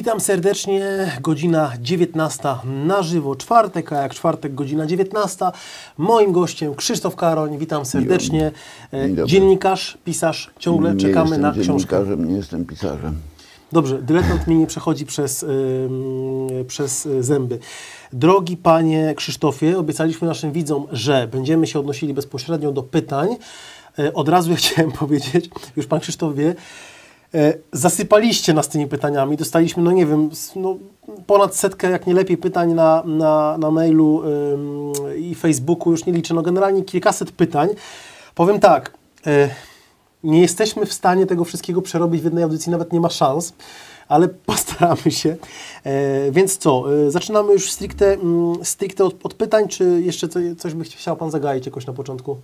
Witam serdecznie, godzina 19 na żywo, czwartek, a jak czwartek, godzina 19. Moim gościem Krzysztof Karoń, witam serdecznie. Dziennikarz, pisarz, ciągle czekamy na książkę. Dziennikarzem, nie jestem pisarzem. Dobrze, dyletant mnie nie przechodzi przez zęby. Drogi panie Krzysztofie, obiecaliśmy naszym widzom, że będziemy się odnosili bezpośrednio do pytań. Od razu chciałem powiedzieć, już pan Krzysztof wie, zasypaliście nas tymi pytaniami. Dostaliśmy, no nie wiem, ponad setkę, jak nie lepiej, pytań na mailu i Facebooku, już nie liczę. No generalnie kilkaset pytań. Powiem tak, nie jesteśmy w stanie tego wszystkiego przerobić w jednej audycji, nawet nie ma szans, ale postaramy się. Więc co, zaczynamy już stricte od pytań, czy jeszcze coś by chciał pan zagaić jakoś na początku?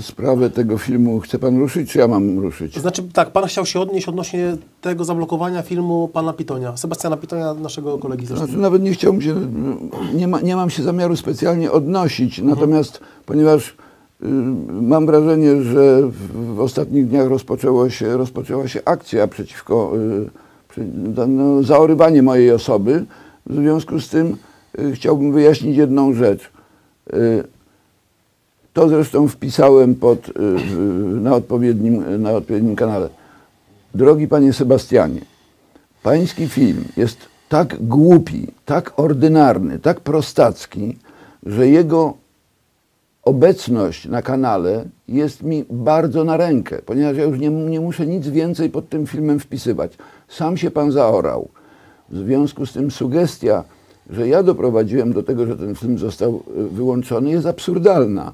Sprawę tego filmu chce pan ruszyć, czy ja mam ruszyć? To znaczy tak, pan chciał się odnieść odnośnie tego zablokowania filmu pana Pitonia, Sebastiana Pitonia, naszego kolegi zresztą. Znaczy, nawet nie chciałbym się, nie mam się zamiaru specjalnie odnosić, natomiast ponieważ mam wrażenie, że w ostatnich dniach rozpoczęła się akcja przeciwko zaorywanie mojej osoby, w związku z tym chciałbym wyjaśnić jedną rzecz. To zresztą wpisałem na odpowiednim kanale. Drogi panie Sebastianie, pański film jest tak głupi, tak ordynarny, tak prostacki, że jego obecność na kanale jest mi bardzo na rękę, ponieważ ja już nie muszę nic więcej pod tym filmem wpisywać. Sam się pan zaorał. W związku z tym sugestia, że ja doprowadziłem do tego, że ten film został wyłączony, jest absurdalna.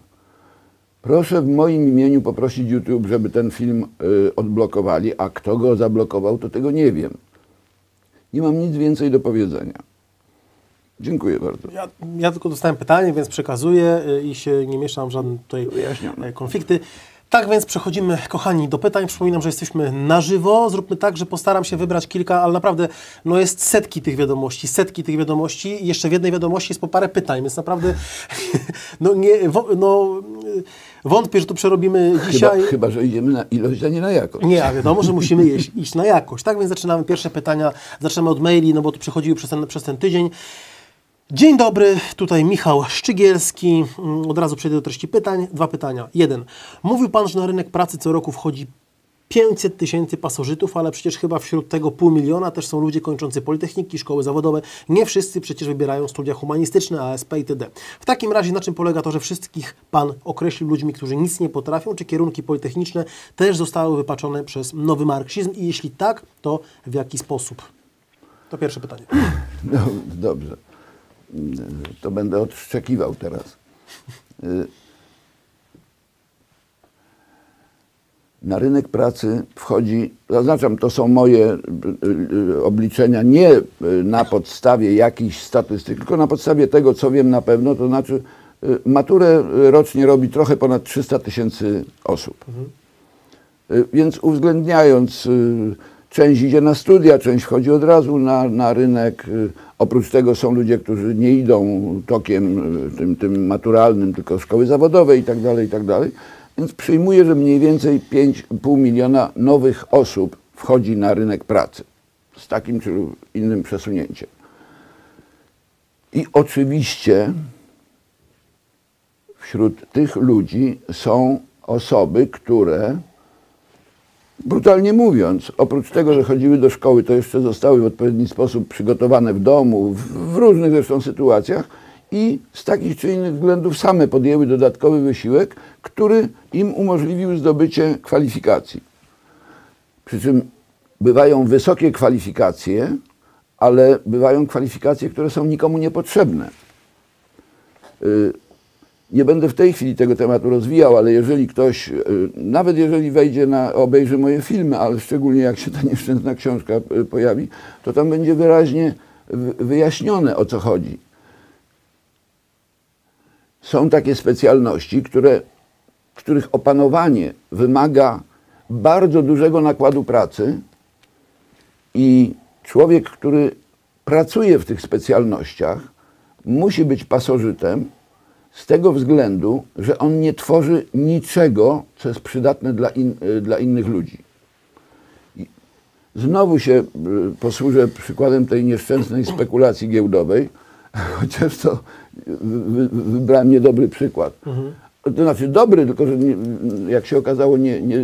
Proszę w moim imieniu poprosić YouTube, żeby ten film odblokowali, a kto go zablokował, to tego nie wiem. Nie mam nic więcej do powiedzenia. Dziękuję bardzo. Ja tylko dostałem pytanie, więc przekazuję i się nie mieszam w żadne tutaj konflikty. Tak więc przechodzimy, kochani, do pytań. Przypominam, że jesteśmy na żywo. Zróbmy tak, że postaram się wybrać kilka, ale naprawdę jest setki tych wiadomości. I jeszcze w jednej wiadomości jest po parę pytań, więc naprawdę wątpię, że tu przerobimy dzisiaj. Chyba, że idziemy na ilość, a nie na jakość. Nie, a wiadomo, że musimy iść na jakość. Tak więc zaczynamy pierwsze pytania. Zaczynamy od maili, bo tu przychodziły przez ten tydzień. Dzień dobry, tutaj Michał Szczygielski. Od razu przejdę do treści pytań. Dwa pytania. Jeden. Mówił pan, że na rynek pracy co roku wchodzi 500 000 pasożytów, ale przecież chyba wśród tego 500 000 też są ludzie kończący politechniki, szkoły zawodowe. Nie wszyscy przecież wybierają studia humanistyczne, ASP itd. W takim razie na czym polega to, że wszystkich pan określił ludźmi, którzy nic nie potrafią, czy kierunki politechniczne też zostały wypaczone przez nowy marksizm i jeśli tak, to w jaki sposób? To pierwsze pytanie. No, dobrze. To będę odszczekiwał teraz. Na rynek pracy wchodzi, zaznaczam, to są moje obliczenia nie na podstawie jakichś statystyk, tylko na podstawie tego, co wiem na pewno, to znaczy maturę rocznie robi trochę ponad 300 000 osób. Więc uwzględniając, część idzie na studia, część wchodzi od razu na rynek. Oprócz tego są ludzie, którzy nie idą tokiem tym maturalnym, tylko szkoły zawodowe i tak dalej. Więc przyjmuję, że mniej więcej 5,5 miliona nowych osób wchodzi na rynek pracy z takim czy innym przesunięciem. I oczywiście wśród tych ludzi są osoby, które, brutalnie mówiąc, oprócz tego, że chodziły do szkoły, to jeszcze zostały w odpowiedni sposób przygotowane w domu, w różnych zresztą sytuacjach i z takich czy innych względów same podjęły dodatkowy wysiłek, który im umożliwił zdobycie kwalifikacji. Przy czym bywają wysokie kwalifikacje, ale bywają kwalifikacje, które są nikomu niepotrzebne. Nie będę w tej chwili tego tematu rozwijał, ale jeżeli ktoś, nawet jeżeli obejrzy moje filmy, ale szczególnie jak się ta nieszczęsna książka pojawi, to tam będzie wyraźnie wyjaśnione, o co chodzi. Są takie specjalności, których opanowanie wymaga bardzo dużego nakładu pracy i człowiek, który pracuje w tych specjalnościach, musi być pasożytem, z tego względu, że on nie tworzy niczego, co jest przydatne dla innych ludzi. Znowu się posłużę przykładem tej nieszczęsnej spekulacji giełdowej, chociaż to wybrałem niedobry przykład. To znaczy dobry, tylko że jak się okazało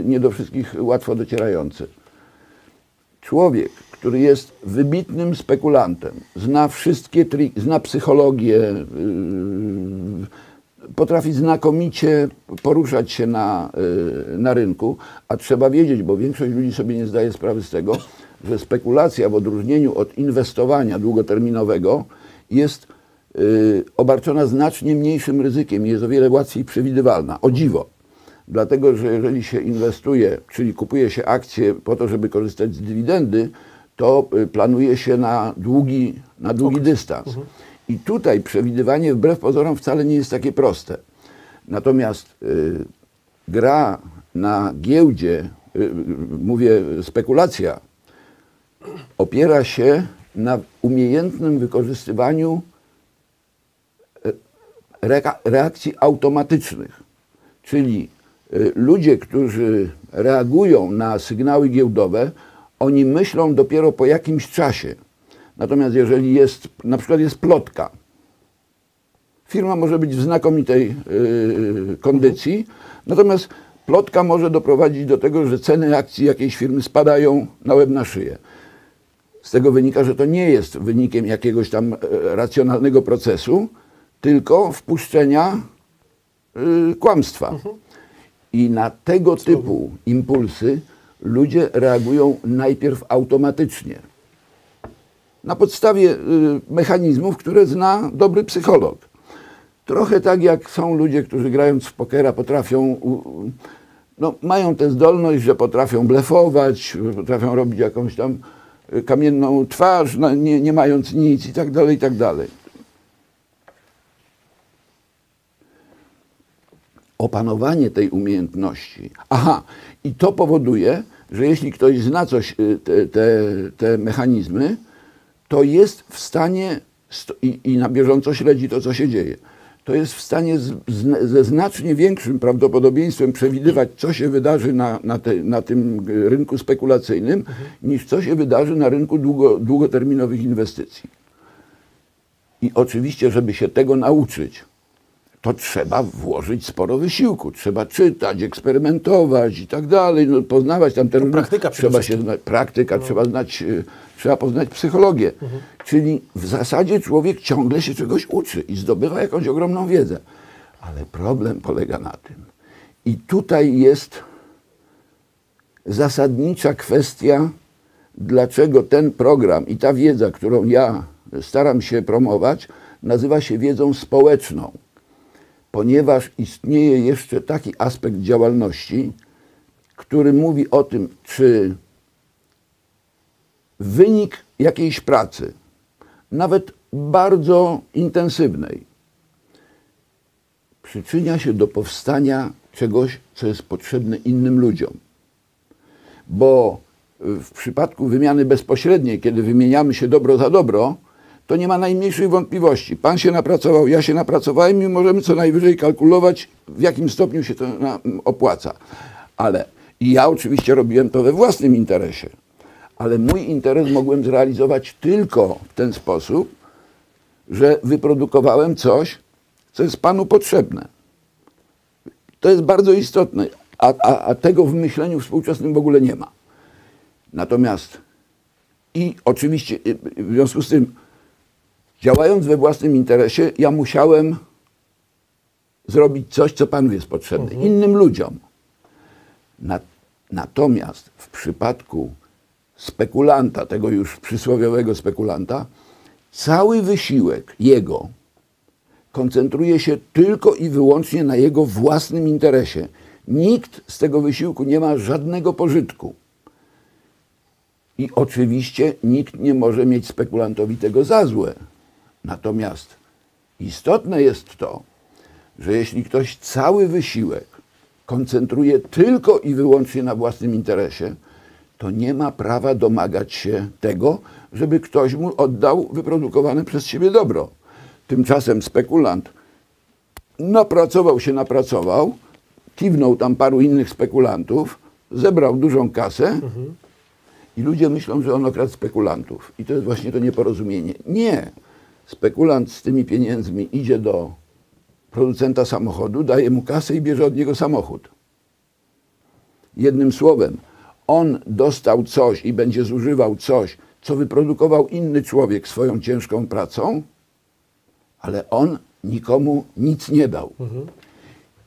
nie do wszystkich łatwo docierający. Człowiek, który jest wybitnym spekulantem, zna wszystkie triki, zna psychologię, potrafi znakomicie poruszać się na rynku, a trzeba wiedzieć, bo większość ludzi sobie nie zdaje sprawy z tego, że spekulacja w odróżnieniu od inwestowania długoterminowego jest obarczona znacznie mniejszym ryzykiem i jest o wiele łatwiej przewidywalna. O dziwo. Dlatego, że jeżeli się inwestuje, czyli kupuje się akcje po to, żeby korzystać z dywidendy, to planuje się na długi dystans. I tutaj przewidywanie wbrew pozorom wcale nie jest takie proste. Natomiast gra na giełdzie, mówię spekulacja, opiera się na umiejętnym wykorzystywaniu reakcji automatycznych. Czyli ludzie, którzy reagują na sygnały giełdowe, oni myślą dopiero po jakimś czasie. Natomiast jeżeli na przykład jest plotka, firma może być w znakomitej kondycji, natomiast plotka może doprowadzić do tego, że ceny akcji jakiejś firmy spadają na łeb na szyję. Z tego wynika, że to nie jest wynikiem jakiegoś tam racjonalnego procesu, tylko wpuszczenia kłamstwa. I na tego typu impulsy ludzie reagują najpierw automatycznie. Na podstawie mechanizmów, które zna dobry psycholog. Trochę tak jak są ludzie, którzy grając w pokera potrafią, mają tę zdolność, że potrafią blefować, potrafią robić jakąś tam kamienną twarz, nie mając nic i tak dalej, i tak dalej. Opanowanie tej umiejętności. Aha, i to powoduje, że jeśli ktoś zna coś, te mechanizmy, to jest w stanie, i na bieżąco śledzi to, co się dzieje, to jest w stanie ze znacznie większym prawdopodobieństwem przewidywać, co się wydarzy na tym rynku spekulacyjnym, niż co się wydarzy na rynku długoterminowych inwestycji. I oczywiście, żeby się tego nauczyć, to trzeba włożyć sporo wysiłku. Trzeba czytać, eksperymentować i tak dalej, poznawać tam te różne... Praktyka trzeba poznać psychologię. Czyli w zasadzie człowiek ciągle się czegoś uczy i zdobywa jakąś ogromną wiedzę. Ale problem polega na tym. I tutaj jest zasadnicza kwestia, dlaczego ten program i ta wiedza, którą ja staram się promować, nazywa się wiedzą społeczną. Ponieważ istnieje jeszcze taki aspekt działalności, który mówi o tym, czy wynik jakiejś pracy, nawet bardzo intensywnej, przyczynia się do powstania czegoś, co jest potrzebne innym ludziom. Bo w przypadku wymiany bezpośredniej, kiedy wymieniamy się dobro za dobro, to nie ma najmniejszej wątpliwości. Pan się napracował, ja się napracowałem i możemy co najwyżej kalkulować, w jakim stopniu się to opłaca. I ja oczywiście robiłem to we własnym interesie, ale mój interes mogłem zrealizować tylko w ten sposób, że wyprodukowałem coś, co jest panu potrzebne. To jest bardzo istotne, a tego w myśleniu współczesnym w ogóle nie ma. Natomiast i oczywiście w związku z tym, działając we własnym interesie, ja musiałem zrobić coś, co panu jest potrzebne, innym ludziom. Natomiast w przypadku spekulanta, tego już przysłowiowego spekulanta, cały wysiłek jego koncentruje się tylko i wyłącznie na jego własnym interesie. Nikt z tego wysiłku nie ma żadnego pożytku. I oczywiście nikt nie może mieć spekulantowi tego za złe. Natomiast istotne jest to, że jeśli ktoś cały wysiłek koncentruje tylko i wyłącznie na własnym interesie, to nie ma prawa domagać się tego, żeby ktoś mu oddał wyprodukowane przez siebie dobro. Tymczasem spekulant napracował, kiwnął tam paru innych spekulantów, zebrał dużą kasę I ludzie myślą, że on okradł spekulantów. I to jest właśnie to nieporozumienie. Nie. Spekulant z tymi pieniędzmi idzie do producenta samochodu, daje mu kasę i bierze od niego samochód. Jednym słowem, on dostał coś i będzie zużywał coś, co wyprodukował inny człowiek swoją ciężką pracą, ale on nikomu nic nie dał.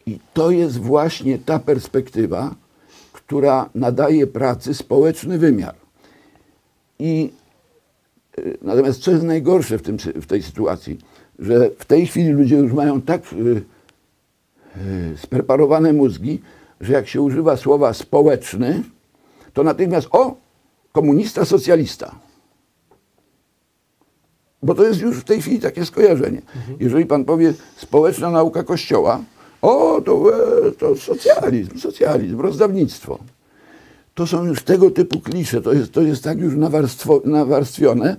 I to jest właśnie ta perspektywa, która nadaje pracy społeczny wymiar. Natomiast co jest najgorsze w tej sytuacji, że w tej chwili ludzie już mają tak spreparowane mózgi, że jak się używa słowa społeczny, to natychmiast komunista, socjalista. Bo to jest już w tej chwili takie skojarzenie. Jeżeli pan powie społeczna nauka Kościoła, to socjalizm, rozdawnictwo. To są już tego typu klisze, to jest tak już nawarstwione,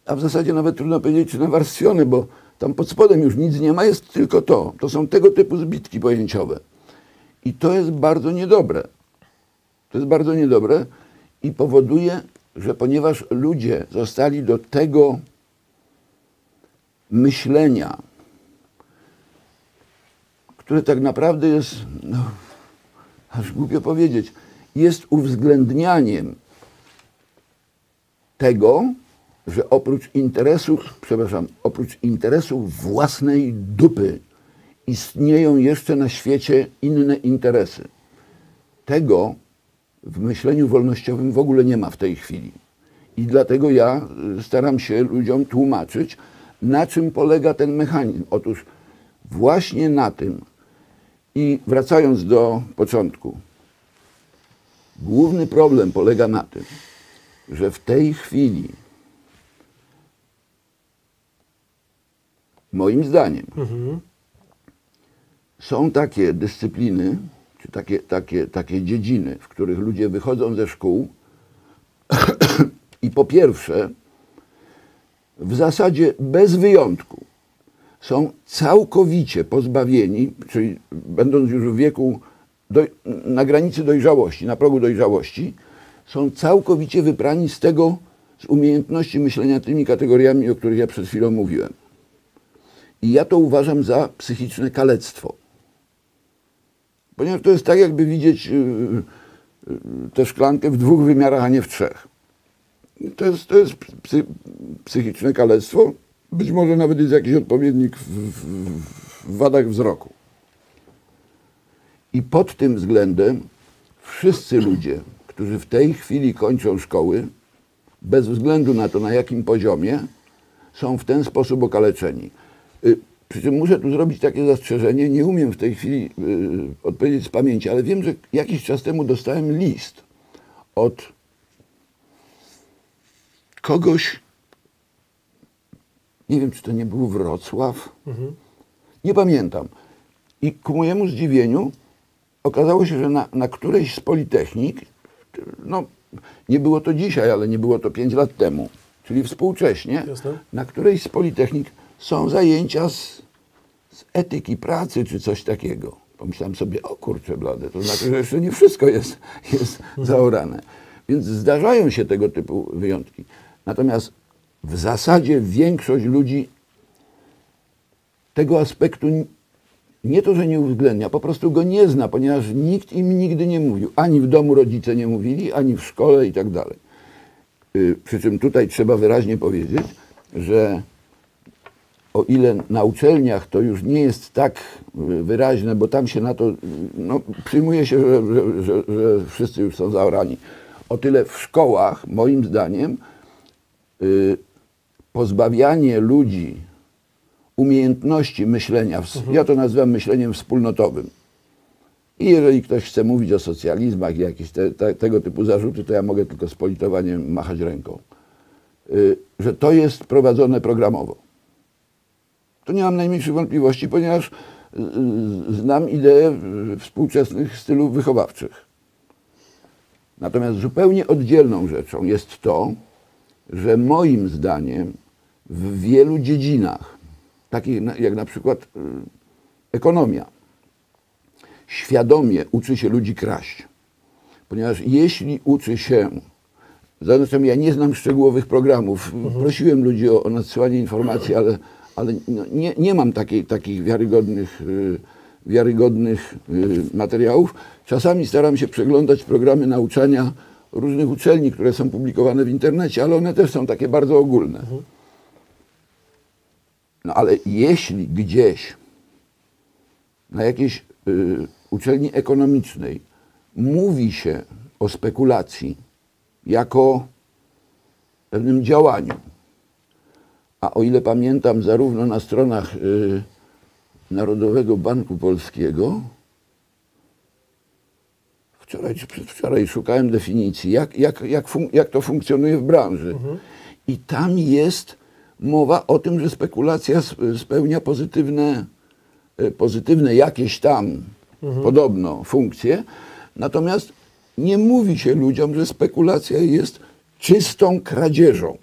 a w zasadzie nawet trudno powiedzieć, czy nawarstwione, bo tam pod spodem już nic nie ma, jest tylko to. To są tego typu zbitki pojęciowe. I to jest bardzo niedobre. To jest bardzo niedobre i powoduje, że ponieważ ludzie zostali do tego myślenia, które tak naprawdę jest, aż głupio powiedzieć, jest uwzględnianiem tego, że oprócz interesów własnej dupy istnieją jeszcze na świecie inne interesy. Tego w myśleniu wolnościowym w ogóle nie ma w tej chwili. I dlatego ja staram się ludziom tłumaczyć, na czym polega ten mechanizm. Otóż właśnie na tym, i wracając do początku, główny problem polega na tym, że w tej chwili, moim zdaniem, są takie dyscypliny, czy takie dziedziny, w których ludzie wychodzą ze szkół i po pierwsze, w zasadzie bez wyjątku, są całkowicie pozbawieni, czyli będąc już w wieku na granicy dojrzałości, na progu dojrzałości, są całkowicie wyprani z umiejętności myślenia tymi kategoriami, o których ja przed chwilą mówiłem. I ja to uważam za psychiczne kalectwo. Ponieważ to jest tak, jakby widzieć tę szklankę w 2 wymiarach, a nie w 3. To jest psychiczne kalectwo. Być może nawet jest jakiś odpowiednik w wadach wzroku. I pod tym względem wszyscy ludzie, którzy w tej chwili kończą szkoły, bez względu na to, na jakim poziomie, są w ten sposób okaleczeni. Przy czym muszę tu zrobić takie zastrzeżenie, nie umiem w tej chwili odpowiedzieć z pamięci, ale wiem, że jakiś czas temu dostałem list od kogoś, nie wiem, czy to nie był Wrocław, nie pamiętam. I ku mojemu zdziwieniu okazało się, że na którejś z politechnik, nie było to dzisiaj, ale nie było to 5 lat temu, czyli współcześnie, Jasne. na którejś z politechnik są zajęcia z etyki pracy, czy coś takiego. Pomyślałem sobie, o kurczę blade, to znaczy, że jeszcze nie wszystko jest zaorane. Więc zdarzają się tego typu wyjątki. Natomiast w zasadzie większość ludzi tego aspektu nie to, że nie uwzględnia, po prostu go nie zna, ponieważ nikt im nigdy nie mówił. Ani w domu rodzice nie mówili, ani w szkole i tak dalej. Przy czym tutaj trzeba wyraźnie powiedzieć, że o ile na uczelniach to już nie jest tak wyraźne, bo tam się na to, przyjmuje się, że wszyscy już są zaorani. O tyle w szkołach, moim zdaniem, pozbawianie ludzi umiejętności myślenia, ja to nazywam myśleniem wspólnotowym. I jeżeli ktoś chce mówić o socjalizmach i jakieś tego typu zarzuty, to ja mogę tylko z politowaniem machać ręką. Że to jest prowadzone programowo. To nie mam najmniejszych wątpliwości, ponieważ znam ideę współczesnych stylów wychowawczych. Natomiast zupełnie oddzielną rzeczą jest to, że moim zdaniem w wielu dziedzinach, takich jak na przykład ekonomia, świadomie uczy się ludzi kraść. Ponieważ jeśli uczy się Zatem ja nie znam szczegółowych programów. Prosiłem ludzi o nadsyłanie informacji, ale no, nie mam takich wiarygodnych materiałów. Czasami staram się przeglądać programy nauczania różnych uczelni, które są publikowane w internecie, ale one też są takie bardzo ogólne. No ale jeśli gdzieś na jakiejś uczelni ekonomicznej mówi się o spekulacji jako pewnym działaniu, a o ile pamiętam, zarówno na stronach Narodowego Banku Polskiego, wczoraj czy przedwczoraj szukałem definicji, jak to funkcjonuje w branży. I tam jest mowa o tym, że spekulacja spełnia pozytywne jakieś tam podobno funkcje, natomiast nie mówi się ludziom, że spekulacja jest czystą kradzieżą.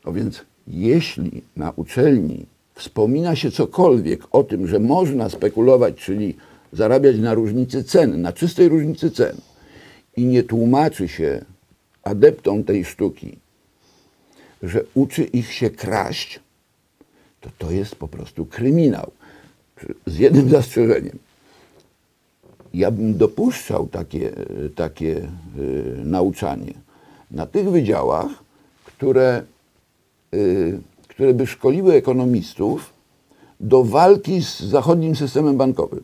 No więc jeśli na uczelni wspomina się cokolwiek o tym, że można spekulować, czyli zarabiać na różnicy cen, na czystej różnicy cen i nie tłumaczy się adeptom tej sztuki, że uczy ich się kraść, to jest po prostu kryminał. Z jednym zastrzeżeniem. Ja bym dopuszczał takie nauczanie na tych wydziałach, które by szkoliły ekonomistów do walki z zachodnim systemem bankowym.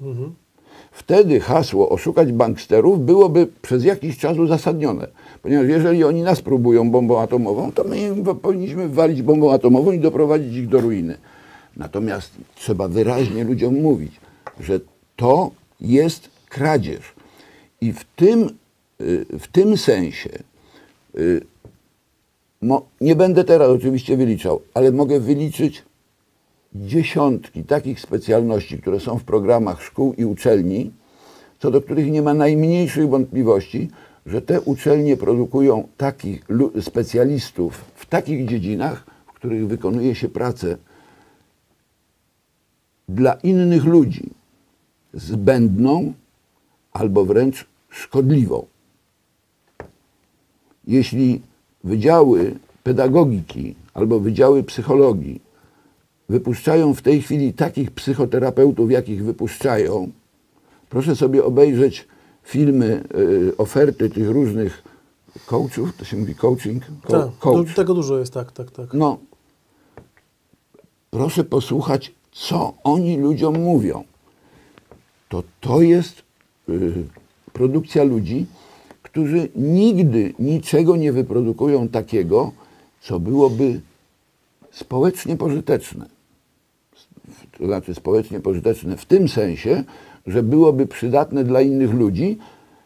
Wtedy hasło oszukać banksterów byłoby przez jakiś czas uzasadnione. Ponieważ jeżeli oni nas próbują bombą atomową, to my im powinniśmy walić bombą atomową i doprowadzić ich do ruiny. Natomiast trzeba wyraźnie ludziom mówić, że to jest kradzież. I w tym sensie nie będę teraz oczywiście wyliczał, ale mogę wyliczyć dziesiątki takich specjalności, które są w programach szkół i uczelni, co do których nie ma najmniejszych wątpliwości, że te uczelnie produkują takich specjalistów w takich dziedzinach, w których wykonuje się pracę dla innych ludzi zbędną albo wręcz szkodliwą. Jeśli wydziały pedagogiki albo wydziały psychologii wypuszczają w tej chwili takich psychoterapeutów, jakich wypuszczają, proszę sobie obejrzeć filmy, oferty tych różnych coachów, to się mówi coaching? Tak, tego dużo jest, tak. No, proszę posłuchać, co oni ludziom mówią. To jest produkcja ludzi, którzy nigdy niczego nie wyprodukują takiego, co byłoby społecznie pożyteczne. To znaczy społecznie pożyteczne w tym sensie, że byłoby przydatne dla innych ludzi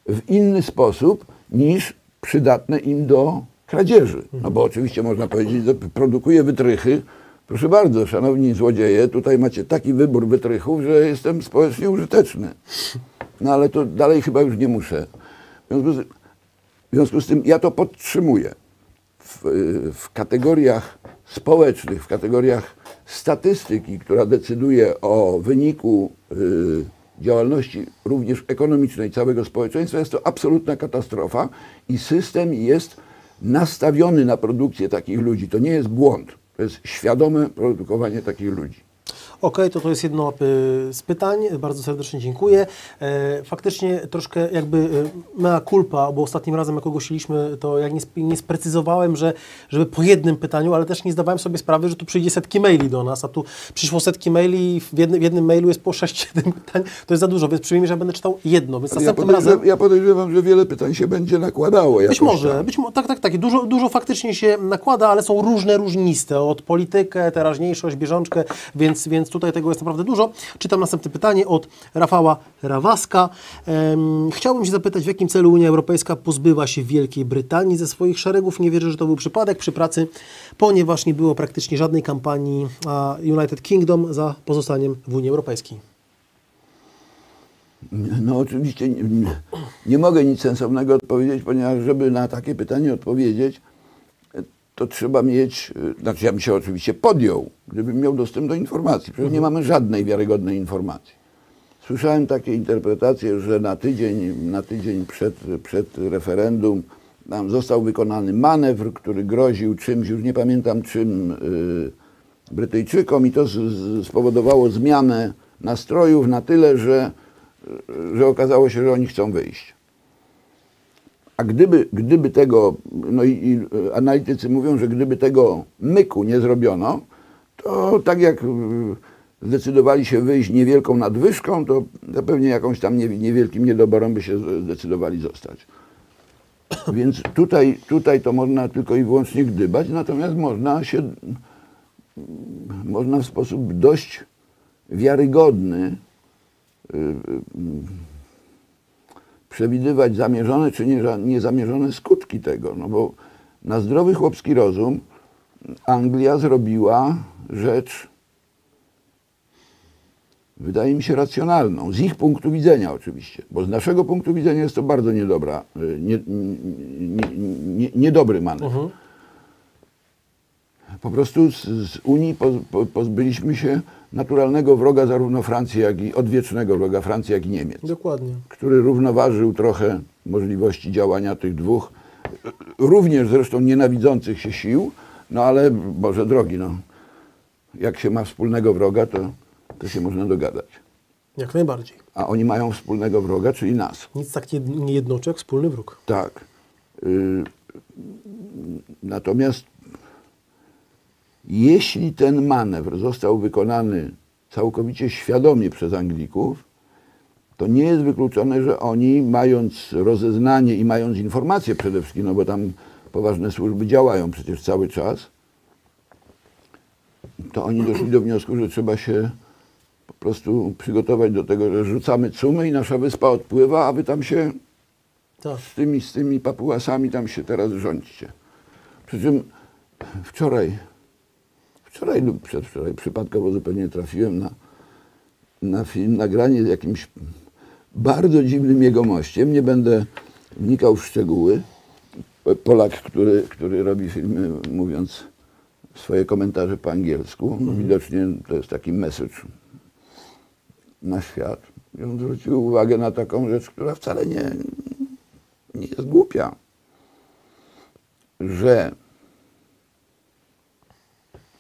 w inny sposób niż przydatne im do kradzieży. No bo oczywiście można powiedzieć, że produkuje wytrychy. Proszę bardzo, szanowni złodzieje, tutaj macie taki wybór wytrychów, że jestem społecznie użyteczny. No ale to dalej chyba już nie muszę. W związku z tym ja to podtrzymuję. W kategoriach społecznych, w kategoriach statystyki, która decyduje o wyniku działalności również ekonomicznej całego społeczeństwa, jest to absolutna katastrofa i system jest nastawiony na produkcję takich ludzi. To nie jest błąd, to jest świadome produkowanie takich ludzi. Okej, to jest jedno z pytań. Bardzo serdecznie dziękuję. Faktycznie troszkę jakby mea culpa, bo ostatnim razem jak ogłosiliśmy, to jak nie sprecyzowałem, żeby po jednym pytaniu, ale też nie zdawałem sobie sprawy, że tu przyjdzie setki maili do nas, a tu przyszło setki maili i w jednym mailu jest po 6-7 pytań. To jest za dużo, więc przyjmijmy, że będę czytał jedno. Więc następnym razem... Ja podejrzewam, że wiele pytań się będzie nakładało. Być może, tak. Dużo faktycznie się nakłada, ale są różniste. Od politykę, teraźniejszość, bieżączkę, więc tutaj tego jest naprawdę dużo. Czytam następne pytanie od Rafała Rawaska. Chciałbym się zapytać, w jakim celu Unia Europejska pozbywa się Wielkiej Brytanii ze swoich szeregów? Nie wierzę, że to był przypadek przy pracy, ponieważ nie było praktycznie żadnej kampanii United Kingdom za pozostaniem w Unii Europejskiej. No oczywiście nie mogę nic sensownego odpowiedzieć, ponieważ żeby na takie pytanie odpowiedzieć, to trzeba mieć, znaczy ja bym się oczywiście podjął, gdybym miał dostęp do informacji. Przecież nie mamy żadnej wiarygodnej informacji. Słyszałem takie interpretacje, że na tydzień przed referendum tam został wykonany manewr, który groził czymś, już nie pamiętam czym, Brytyjczykom i to spowodowało zmianę nastrojów na tyle, że okazało się, że oni chcą wyjść. A gdyby tego, no i analitycy mówią, że gdyby tego myku nie zrobiono, to tak jak zdecydowali się wyjść niewielką nadwyżką, to pewnie jakąś tam niewielkim niedoborem by się zdecydowali zostać. Więc tutaj to można tylko i wyłącznie gdybać, natomiast można w sposób dość wiarygodny przewidywać zamierzone czy niezamierzone skutki tego. No bo na zdrowy chłopski rozum Anglia zrobiła rzecz, wydaje mi się, racjonalną. Z ich punktu widzenia oczywiście, bo z naszego punktu widzenia jest to bardzo niedobry manewr. Po prostu z Unii pozbyliśmy się naturalnego wroga zarówno Francji, jak i odwiecznego wroga Francji, jak i Niemiec. Dokładnie. Który równoważył trochę możliwości działania tych dwóch, również zresztą nienawidzących się sił, no ale Boże drogi, no, jak się ma wspólnego wroga, to się można dogadać. Jak najbardziej. A oni mają wspólnego wroga, czyli nas. Nic tak nie jednoczy jak wspólny wróg. Tak. Natomiast jeśli ten manewr został wykonany całkowicie świadomie przez Anglików, to nie jest wykluczone, że oni, mając rozeznanie i mając informacje przede wszystkim, no bo tam poważne służby działają przecież cały czas, to oni doszli do wniosku, że trzeba się po prostu przygotować do tego, że rzucamy cumy i nasza wyspa odpływa, a wy tam się Tak. z tymi papułasami tam się teraz rządźcie. Przy czym wczoraj lub przedwczoraj przypadkowo zupełnie trafiłem na film, nagranie z jakimś bardzo dziwnym jegomościem. Nie będę wnikał w szczegóły. Polak, który robi filmy, mówiąc swoje komentarze po angielsku. No, widocznie to jest taki message na świat. I on zwrócił uwagę na taką rzecz, która wcale nie jest głupia. Że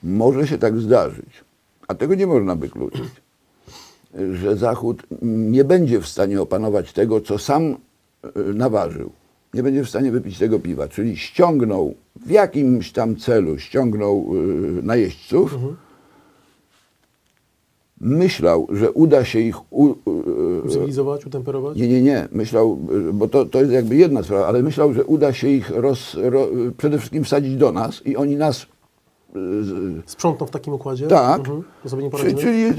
może się tak zdarzyć, a tego nie można wykluczyć, że Zachód nie będzie w stanie opanować tego, co sam naważył. Nie będzie w stanie wypić tego piwa, czyli ściągnął w jakimś tam celu, najeźdźców, myślał, że uda się ich Cywilizować, utemperować? Nie. Myślał, bo to jest jakby jedna sprawa, ale myślał, że uda się ich przede wszystkim wsadzić do nas i oni nas sprzątną w takim układzie? Tak. To sobie nie poradzimy? Czyli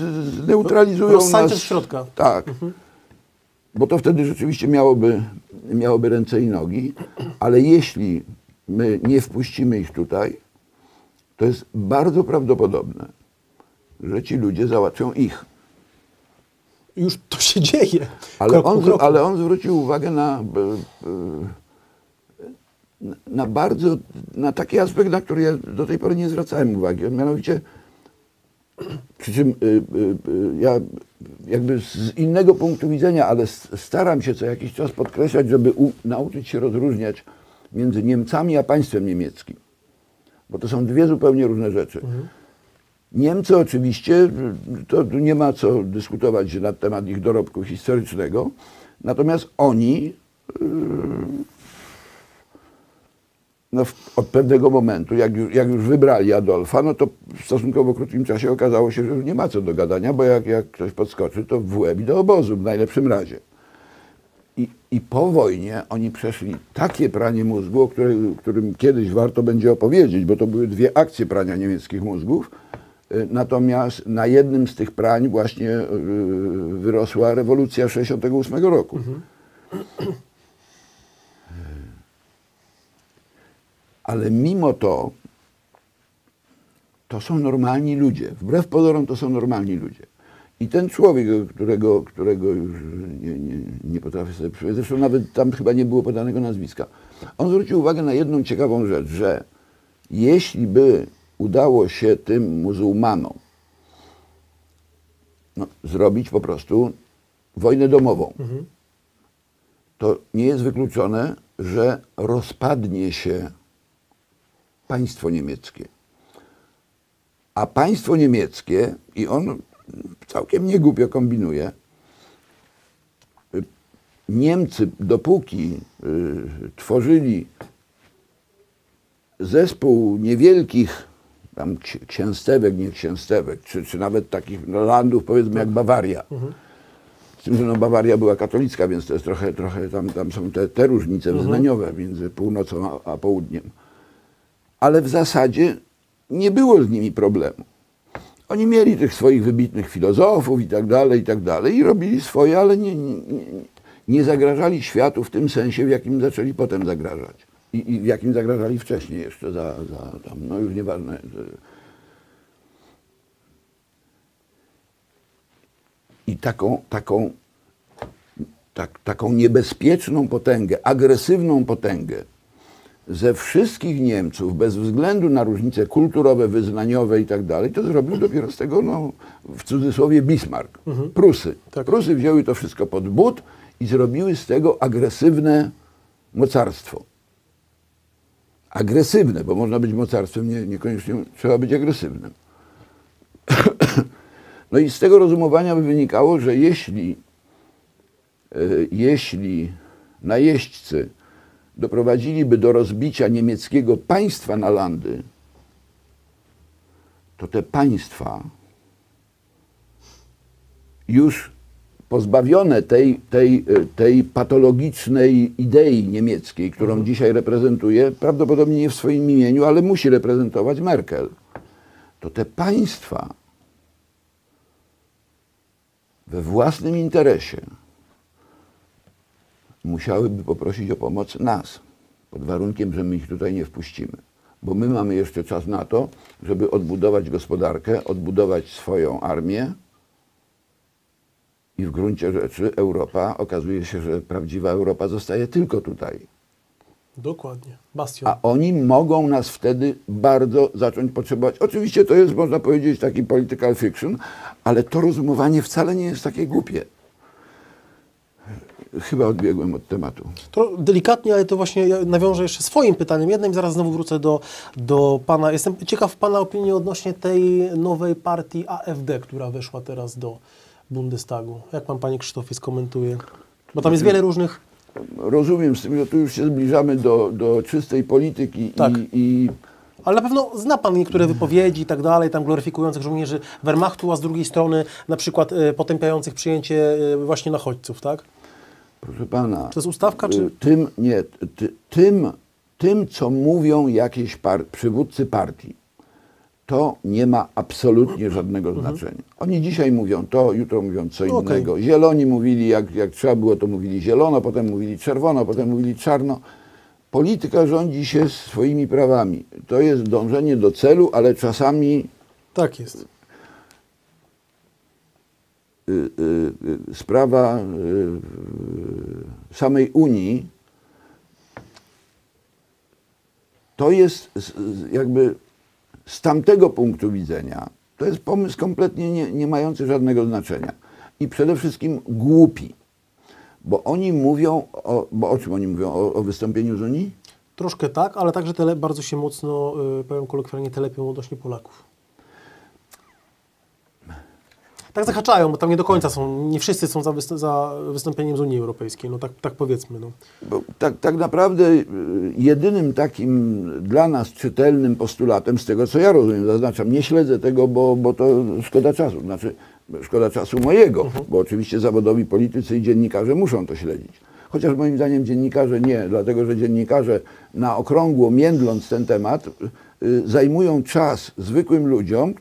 zneutralizują rozsańczą nas. z środka. Tak. Bo to wtedy rzeczywiście miałoby ręce i nogi, ale jeśli my nie wpuścimy ich tutaj, to jest bardzo prawdopodobne, że ci ludzie załatwią ich. Już to się dzieje. Ale on zwrócił uwagę na taki aspekt, na który ja do tej pory nie zwracałem uwagi. Mianowicie, przy czym ja jakby z innego punktu widzenia, ale staram się co jakiś czas podkreślać, żeby nauczyć się rozróżniać między Niemcami a państwem niemieckim. Bo to są dwie zupełnie różne rzeczy. Niemcy oczywiście, to nie ma co dyskutować na temat ich dorobku historycznego, natomiast oni od pewnego momentu, jak już wybrali Adolfa, no to w stosunkowo krótkim czasie okazało się, że już nie ma co do gadania, bo jak ktoś podskoczy, to w łeb i do obozu w najlepszym razie. I po wojnie oni przeszli takie pranie mózgu, o którym kiedyś warto będzie opowiedzieć, bo to były dwie akcje prania niemieckich mózgów. Natomiast na jednym z tych prań właśnie wyrosła rewolucja 1968 roku. Ale mimo to są normalni ludzie. Wbrew pozorom to są normalni ludzie. I ten człowiek, którego już nie potrafię sobie przypomnieć, zresztą nawet tam chyba nie było podanego nazwiska, on zwrócił uwagę na jedną ciekawą rzecz, że jeśli by udało się tym muzułmanom zrobić po prostu wojnę domową, to nie jest wykluczone, że rozpadnie się państwo niemieckie. A państwo niemieckie, i on całkiem niegłupio kombinuje, Niemcy dopóki tworzyli zespół niewielkich tam księstewek, nie księstewek, czy nawet takich landów, powiedzmy, jak Bawaria. Z tym, że no Bawaria była katolicka, więc to jest trochę tam są te różnice wyznaniowe między północą a południem. Ale w zasadzie nie było z nimi problemu. Oni mieli tych swoich wybitnych filozofów i tak dalej, i robili swoje, ale nie zagrażali światu w tym sensie, w jakim zaczęli potem zagrażać. I w jakim zagrażali wcześniej jeszcze, tam, no już nieważne. I taką niebezpieczną potęgę, agresywną potęgę ze wszystkich Niemców, bez względu na różnice kulturowe, wyznaniowe i tak dalej, to zrobił dopiero z tego, no, w cudzysłowie, Bismarck. Prusy. Tak. Prusy wzięły to wszystko pod but i zrobiły z tego agresywne mocarstwo. Agresywne, bo można być mocarstwem, niekoniecznie trzeba być agresywnym. No i z tego rozumowania by wynikało, że jeśli najeźdźcy doprowadziliby do rozbicia niemieckiego państwa na landy, to te państwa już pozbawione tej patologicznej idei niemieckiej, którą dzisiaj reprezentuje, prawdopodobnie nie w swoim imieniu, ale musi reprezentować Merkel, to te państwa we własnym interesie musiałyby poprosić o pomoc nas, pod warunkiem, że my ich tutaj nie wpuścimy. Bo my mamy jeszcze czas na to, żeby odbudować gospodarkę, odbudować swoją armię i w gruncie rzeczy Europa, okazuje się, że prawdziwa Europa zostaje tylko tutaj. Dokładnie. Bastion. A oni mogą nas wtedy bardzo zacząć potrzebować. Oczywiście to jest, można powiedzieć, taki political fiction, ale to rozumowanie wcale nie jest takie głupie. Chyba odbiegłem od tematu. To delikatnie, ale to właśnie ja nawiążę jeszcze swoim pytaniem jednym, zaraz znowu wrócę do pana. Jestem ciekaw pana opinii odnośnie tej nowej partii AfD, która weszła teraz do Bundestagu. Jak pan, panie Krzysztofie, skomentuje? Bo tam jest wiele różnych... Rozumiem, z tym, że tu już się zbliżamy do czystej polityki. Tak. Ale na pewno zna pan niektóre wypowiedzi i tak dalej, tam gloryfikujących żołnierzy Wehrmachtu, a z drugiej strony na przykład potępiających przyjęcie właśnie nachodźców, tak? Proszę pana, To jest ustawka, czy... Tym, co mówią jakieś przywódcy partii, to nie ma absolutnie żadnego znaczenia. Oni dzisiaj mówią to, jutro mówią co innego. Zieloni mówili, jak trzeba było, to mówili zielono, potem mówili czerwono, potem mówili czarno. Polityka rządzi się swoimi prawami. To jest dążenie do celu, ale czasami... Tak jest. Sprawa samej Unii to jest jakby z tamtego punktu widzenia, to jest pomysł kompletnie nie mający żadnego znaczenia i przede wszystkim głupi, bo oni mówią, o czym oni mówią? O wystąpieniu z Unii? Troszkę tak, ale także bardzo się mocno, powiem kolokwialnie, telepią odnośnie Polaków. Tak zahaczają, bo tam nie do końca są, nie wszyscy są za wystąpieniem z Unii Europejskiej, no tak powiedzmy. No. Bo tak naprawdę jedynym takim dla nas czytelnym postulatem, z tego co ja rozumiem, zaznaczam, nie śledzę tego, bo to szkoda czasu, znaczy szkoda czasu mojego, bo oczywiście zawodowi politycy i dziennikarze muszą to śledzić. Chociaż moim zdaniem dziennikarze nie, dlatego że dziennikarze na okrągło, międląc ten temat, zajmują czas zwykłym ludziom,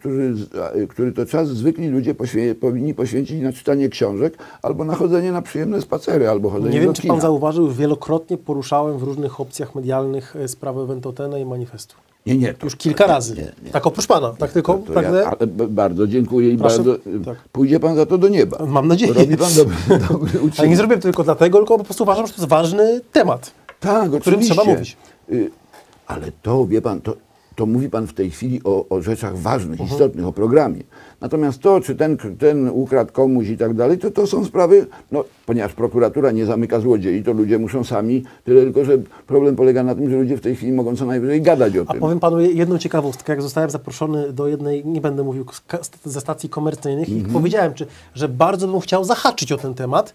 który to czas zwykli ludzie powinni poświęcić na czytanie książek albo na chodzenie na przyjemne spacery, albo chodzenie do kina. Nie wiem, czy pan zauważył, już wielokrotnie poruszałem w różnych opcjach medialnych sprawę Wentotena i manifestu. Nie. Już kilka razy. Nie. Tak oprócz pana, tak tylko pragnę... Ale bardzo dziękuję i Proszę, bardzo... tak. Pójdzie pan za to do nieba. Mam nadzieję. Robi pan dobry uczynek. Ale nie zrobiłem to tylko dlatego, tylko po prostu uważam, że to jest ważny temat, Tak, o którym oczywiście. trzeba mówić. Ale to, wie pan, to mówi pan w tej chwili o rzeczach ważnych, istotnych, o programie. Natomiast to, czy ten ukradł komuś i tak dalej, to są sprawy, no, ponieważ prokuratura nie zamyka złodziei, to ludzie muszą sami, tyle tylko, że problem polega na tym, że ludzie w tej chwili mogą co najwyżej gadać o tym. A powiem panu jedną ciekawostkę, jak zostałem zaproszony do jednej, nie będę mówił, ze stacji komercyjnych i powiedziałem, że bardzo bym chciał zahaczyć o ten temat.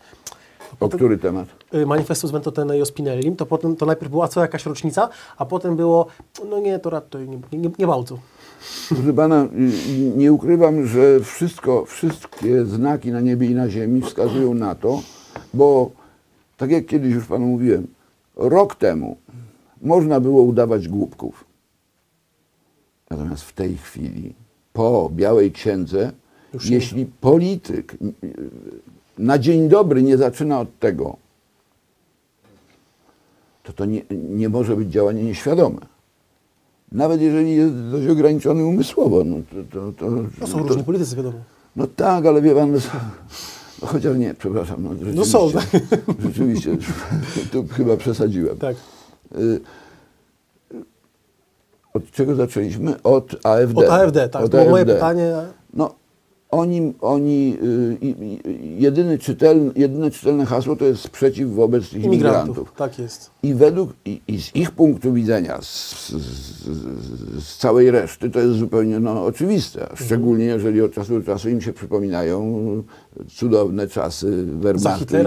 O który temat? Manifestu z Ventotene i o Spinellim, to potem to najpierw była co jakaś rocznica, a potem było, no nie, to raczej nie bardzo. Proszę pana, nie ukrywam, że wszystkie znaki na niebie i na ziemi wskazują na to, bo tak jak kiedyś już panu mówiłem, rok temu można było udawać głupków. Natomiast w tej chwili, po Białej Księdze, jeśli polityk na dzień dobry nie zaczyna od tego, to nie może być działanie nieświadome. Nawet jeżeli jest dość ograniczony umysłowo. No są różni politycy, wiadomo. No tak, ale wie pan, no, chociaż nie, przepraszam. No są. Rzeczywiście, tu chyba przesadziłem. Tak. Od czego zaczęliśmy? Od AfD. Od AfD, tak. To było moje pytanie. No, jedyne czytelne hasło to jest sprzeciw wobec tych imigrantów. Tak jest. I z ich punktu widzenia, z całej reszty, to jest zupełnie oczywiste. Szczególnie jeżeli od czasu do czasu im się przypominają cudowne czasy Wehrmachtu i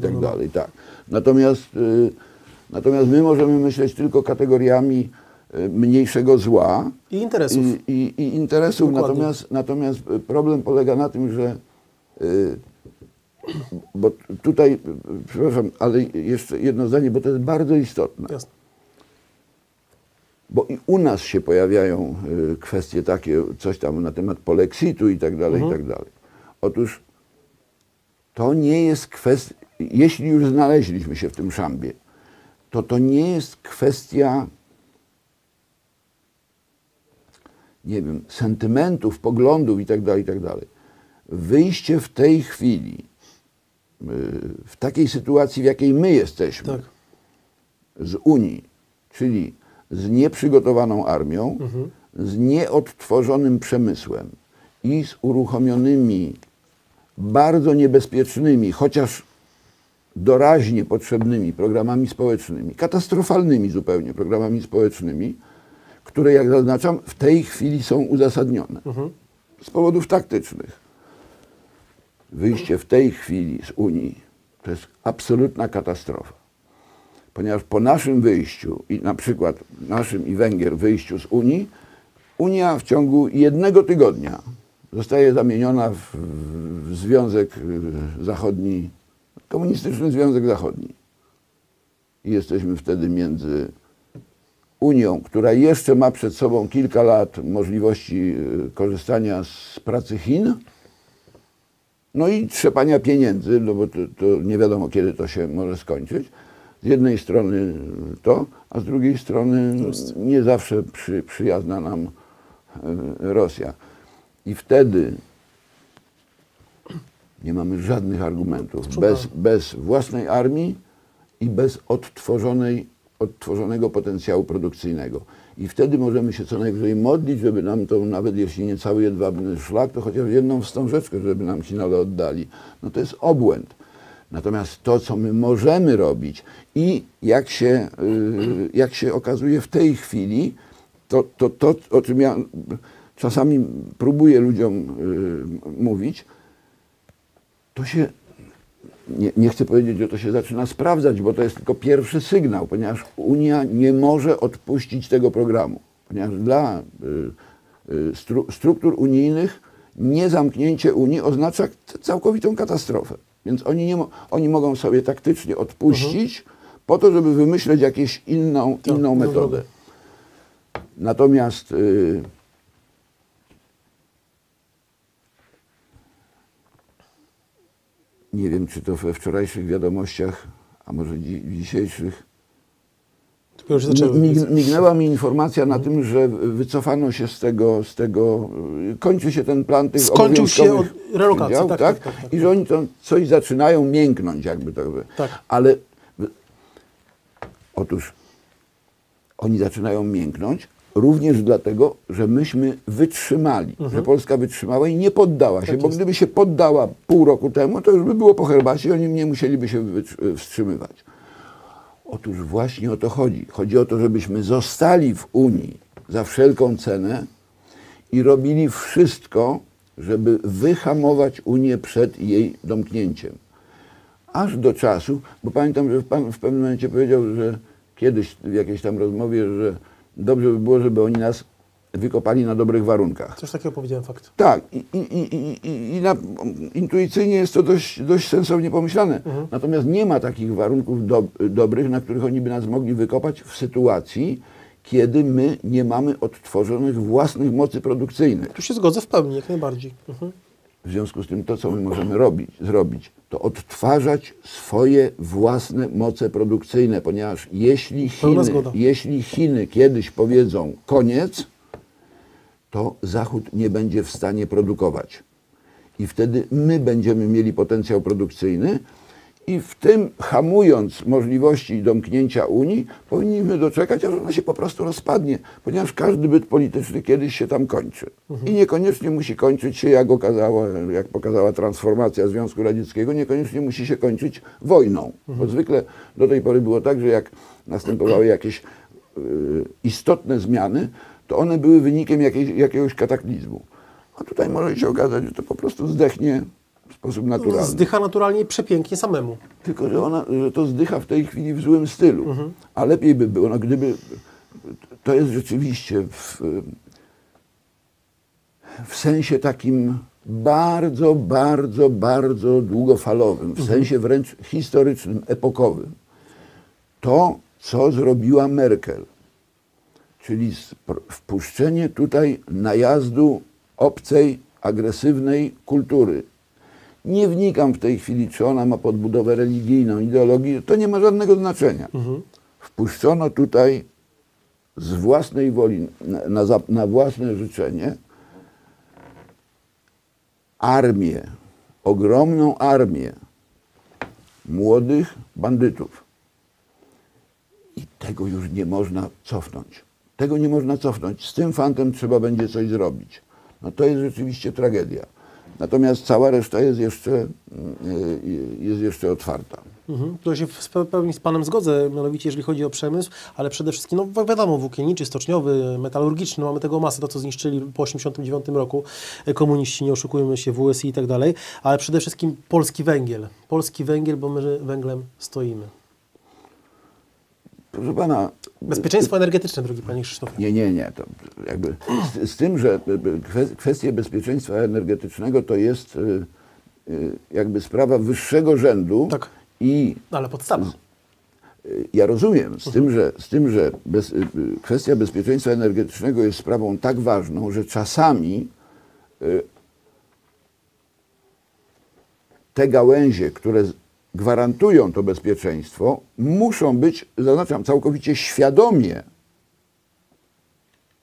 tak dalej. Tak. Natomiast my możemy myśleć tylko kategoriami mniejszego zła i interesów. I interesów. Natomiast problem polega na tym, że bo tutaj, przepraszam, ale jeszcze jedno zdanie, bo to jest bardzo istotne. Jasne. Bo i u nas się pojawiają kwestie takie, coś tam na temat polexitu i tak dalej, i tak dalej. Otóż to nie jest kwestia, jeśli już znaleźliśmy się w tym szambie, to nie jest kwestia, nie wiem, sentymentów, poglądów i tak dalej, i tak dalej. Wyjście w tej chwili, w takiej sytuacji, w jakiej my jesteśmy, tak, z Unii, czyli z nieprzygotowaną armią, z nieodtworzonym przemysłem i z uruchomionymi bardzo niebezpiecznymi, chociaż doraźnie potrzebnymi programami społecznymi, katastrofalnymi zupełnie programami społecznymi, które, jak zaznaczam, w tej chwili są uzasadnione z powodów taktycznych. Wyjście w tej chwili z Unii to jest absolutna katastrofa. Ponieważ po naszym wyjściu, i na przykład naszym i Węgier wyjściu z Unii, Unia w ciągu 1 tygodnia zostaje zamieniona w Związek Zachodni, Komunistyczny Związek Zachodni. I jesteśmy wtedy między Unią, która jeszcze ma przed sobą kilka lat możliwości korzystania z pracy Chin, no i trzepania pieniędzy, no bo to nie wiadomo, kiedy to się może skończyć. Z jednej strony to, a z drugiej strony nie zawsze przyjazna nam Rosja. I wtedy nie mamy żadnych argumentów. Bez własnej armii i bez odtworzonego potencjału produkcyjnego. I wtedy możemy się co najwyżej modlić, żeby nam to, nawet jeśli nie cały jedwabny szlak, to chociaż jedną wstążeczkę, żeby nam ci nale oddali. No to jest obłęd. Natomiast to, co my możemy robić i jak się okazuje w tej chwili, to o czym ja czasami próbuję ludziom mówić, to się, nie chcę powiedzieć, że to się zaczyna sprawdzać, bo to jest tylko pierwszy sygnał, ponieważ Unia nie może odpuścić tego programu. Ponieważ dla struktur unijnych niezamknięcie Unii oznacza całkowitą katastrofę. Więc oni mogą sobie taktycznie odpuścić po to, żeby wymyśleć jakąś inną metodę. Natomiast nie wiem, czy to we wczorajszych wiadomościach, a może dzisiejszych, mignęła mi informacja na tym, że wycofano się z tego, kończy się ten plan tych skończył się od relokacji, tak. I że oni to coś zaczynają mięknąć, jakby to by. Tak. Ale otóż oni zaczynają mięknąć, również dlatego, że myśmy wytrzymali, że Polska wytrzymała i nie poddała się, bo gdyby się poddała pół roku temu, to już by było po herbacie i oni nie musieliby się wstrzymywać. Otóż właśnie o to chodzi. Chodzi o to, żebyśmy zostali w Unii za wszelką cenę i robili wszystko, żeby wyhamować Unię przed jej domknięciem. Aż do czasu, bo pamiętam, że pan w pewnym momencie powiedział, że kiedyś w jakiejś tam rozmowie, że dobrze by było, żeby oni nas wykopali na dobrych warunkach. Coś takiego powiedziałem, fakt. Tak, intuicyjnie jest to dość sensownie pomyślane. Natomiast nie ma takich warunków dobrych, na których oni by nas mogli wykopać w sytuacji, kiedy my nie mamy odtworzonych własnych mocy produkcyjnych. Tu się zgodzę w pełni, jak najbardziej. W związku z tym to, co my możemy zrobić, to odtwarzać swoje własne moce produkcyjne, ponieważ jeśli Chiny kiedyś powiedzą koniec, to Zachód nie będzie w stanie produkować. I wtedy my będziemy mieli potencjał produkcyjny i w tym, hamując możliwości domknięcia Unii, powinniśmy doczekać, aż ona się po prostu rozpadnie, ponieważ każdy byt polityczny kiedyś się tam kończy. I niekoniecznie musi kończyć się, jak pokazała transformacja Związku Radzieckiego, niekoniecznie musi się kończyć wojną. Bo zwykle do tej pory było tak, że jak następowały jakieś istotne zmiany, to one były wynikiem jakiegoś kataklizmu. A tutaj może się okazać, że to po prostu zdechnie w sposób naturalny. Zdycha naturalnie i przepięknie samemu. Tylko, że to zdycha w tej chwili w złym stylu. A lepiej by było, gdyby... To jest rzeczywiście w sensie takim bardzo, bardzo, bardzo długofalowym, w sensie wręcz historycznym, epokowym. To, co zrobiła Merkel, czyli wpuszczenie tutaj najazdu obcej, agresywnej kultury. Nie wnikam w tej chwili, czy ona ma podbudowę religijną, ideologię, to nie ma żadnego znaczenia. Wpuszczono tutaj z własnej woli, na własne życzenie, armię, ogromną armię młodych bandytów. I tego już nie można cofnąć. Tego nie można cofnąć. Z tym fantem trzeba będzie coś zrobić. No to jest rzeczywiście tragedia. Natomiast cała reszta jest jeszcze otwarta. To się w pełni z Panem zgodzę, mianowicie jeżeli chodzi o przemysł, ale przede wszystkim, no wiadomo, włókienniczy, stoczniowy, metalurgiczny, mamy tego masę, to co zniszczyli po 1989 roku komuniści, nie oszukujmy się, WSI i tak dalej, ale przede wszystkim polski węgiel, bo my węglem stoimy. Proszę pana... Bezpieczeństwo energetyczne, drogi Panie Krzysztofie. Nie. To jakby z tym, że kwestie bezpieczeństwa energetycznego to jest jakby sprawa wyższego rzędu. Tak, ale podstawa. Ja rozumiem, z tym, że kwestia bezpieczeństwa energetycznego jest sprawą tak ważną, że czasami te gałęzie, które gwarantują to bezpieczeństwo, muszą być, zaznaczam, całkowicie świadomie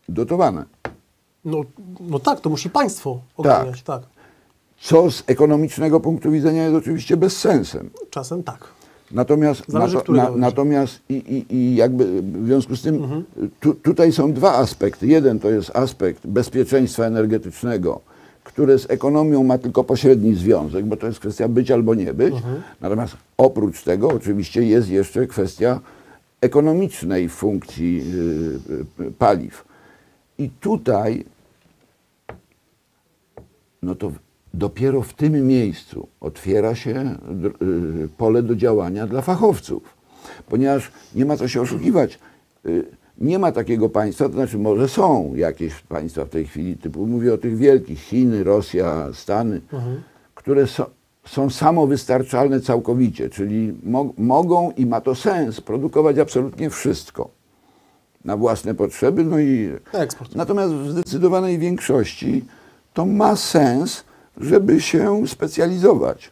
dotowane. No tak, to musi państwo ogarniać, tak. Co z ekonomicznego punktu widzenia jest oczywiście bezsensem. Czasem tak. Natomiast jakby w związku z tym tutaj są dwa aspekty. Jeden to jest aspekt bezpieczeństwa energetycznego, które z ekonomią ma tylko pośredni związek, bo to jest kwestia być albo nie być. Natomiast oprócz tego oczywiście jest jeszcze kwestia ekonomicznej funkcji paliw. I tutaj no to dopiero w tym miejscu otwiera się pole do działania dla fachowców. Ponieważ nie ma co się oszukiwać. Nie ma takiego państwa, to znaczy może są jakieś państwa w tej chwili, typu mówię o tych wielkich, Chiny, Rosja, Stany, które są samowystarczalne całkowicie, czyli mogą i ma to sens produkować absolutnie wszystko na własne potrzeby. No i eksport. Natomiast w zdecydowanej większości to ma sens, żeby się specjalizować.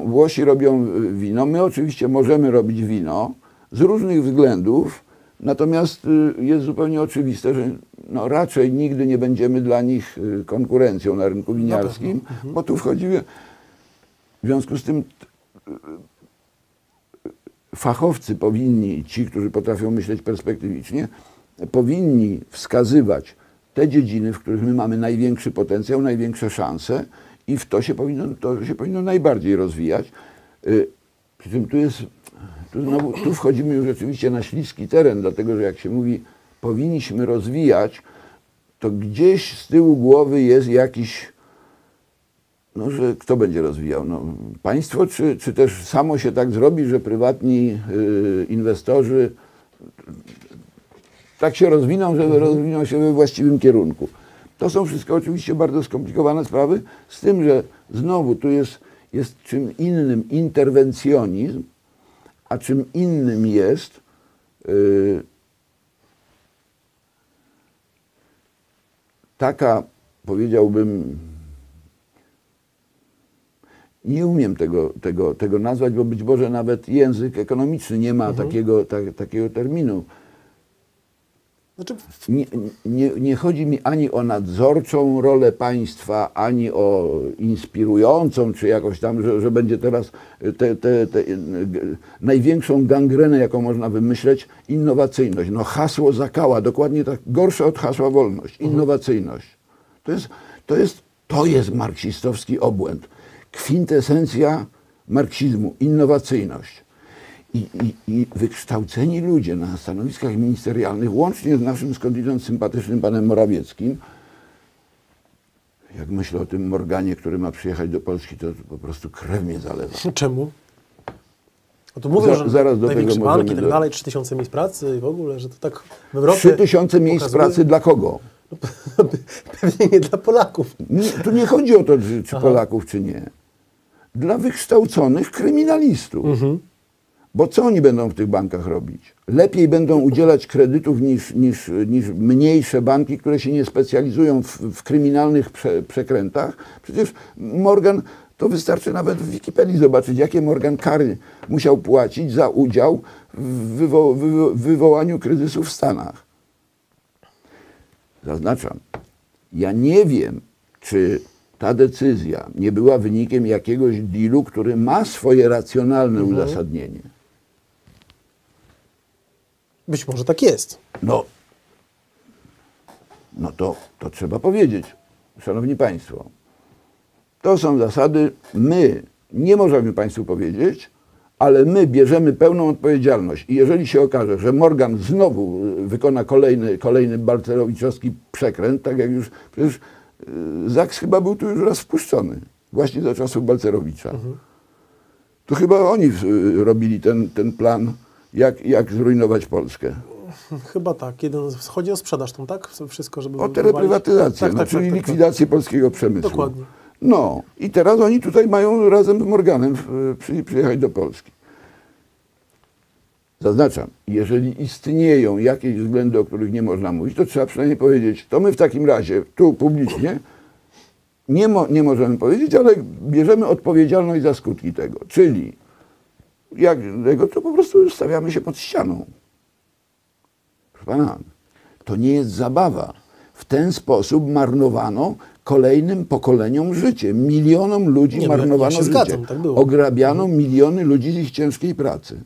Włosi robią wino, my oczywiście możemy robić wino z różnych względów, natomiast jest zupełnie oczywiste, że no raczej nigdy nie będziemy dla nich konkurencją na rynku winiarskim, bo tu wchodzi... W związku z tym fachowcy powinni, ci, którzy potrafią myśleć perspektywicznie, powinni wskazywać te dziedziny, w których my mamy największy potencjał, największe szanse i w to się powinno najbardziej rozwijać. Przy czym tu wchodzimy już rzeczywiście na śliski teren, dlatego że jak się mówi powinniśmy rozwijać, to gdzieś z tyłu głowy jest jakiś, no, że kto będzie rozwijał? No, państwo, czy też samo się tak zrobi, że prywatni inwestorzy tak się rozwiną, że rozwiną się we właściwym kierunku. To są wszystko oczywiście bardzo skomplikowane sprawy, z tym, że znowu tu jest czym innym interwencjonizm, a czym innym jest taka, powiedziałbym, nie umiem tego nazwać, bo być może nawet język ekonomiczny nie ma takiego terminu. Znaczy... Nie chodzi mi ani o nadzorczą rolę państwa, ani o inspirującą, czy jakoś tam, że będzie teraz największą gangrenę, jaką można wymyśleć, innowacyjność. No hasło Zakała, dokładnie tak, gorsze od hasła wolność, innowacyjność. To jest marksistowski obłęd. Kwintesencja marksizmu, innowacyjność. I wykształceni ludzie na stanowiskach ministerialnych, łącznie z naszym skądinąd sympatycznym panem Morawieckim, jak myślę o tym Morganie, który ma przyjechać do Polski, to po prostu krew mnie zalewa. Czemu? No to mówią, że zaraz do największe tego banki i tak możemy dalej, 3000 miejsc pracy i w ogóle, że to tak w Europie 3000 miejsc pracy dla kogo? Pewnie nie dla Polaków. Tu nie chodzi o to, czy Polaków, czy nie. Dla wykształconych kryminalistów. Bo co oni będą w tych bankach robić? Lepiej będą udzielać kredytów niż mniejsze banki, które się nie specjalizują w kryminalnych przekrętach. Przecież Morgan, to wystarczy nawet w Wikipedii zobaczyć, jakie Morgan kary musiał płacić za udział w wywołaniu kryzysu w Stanach. Zaznaczam, ja nie wiem, czy ta decyzja nie była wynikiem jakiegoś dealu, który ma swoje racjonalne uzasadnienie. Być może tak jest. No to trzeba powiedzieć, szanowni państwo, to są zasady, my nie możemy państwu powiedzieć, ale my bierzemy pełną odpowiedzialność i jeżeli się okaże, że Morgan znowu wykona kolejny balcerowiczowski przekręt, tak jak już, przecież Zaks chyba był tu już raz wpuszczony, właśnie do czasów Balcerowicza. To chyba oni robili ten plan, jak zrujnować Polskę. Chyba tak. Chodzi o sprzedaż tą, tak? Wszystko, żeby... O tę reprywatyzację, czyli likwidację polskiego przemysłu. Dokładnie. No i teraz oni tutaj mają razem z Morganem przyjechać do Polski. Zaznaczam, jeżeli istnieją jakieś względy, o których nie można mówić, to trzeba przynajmniej powiedzieć, to my w takim razie tu publicznie nie możemy powiedzieć, ale bierzemy odpowiedzialność za skutki tego. Czyli jak tego, to po prostu stawiamy się pod ścianą. Proszę pana, to nie jest zabawa. W ten sposób marnowano kolejnym pokoleniom życie. Milionom ludzi marnowano życie. Zgadzam, tak było. Ograbiano miliony ludzi z ich ciężkiej pracy.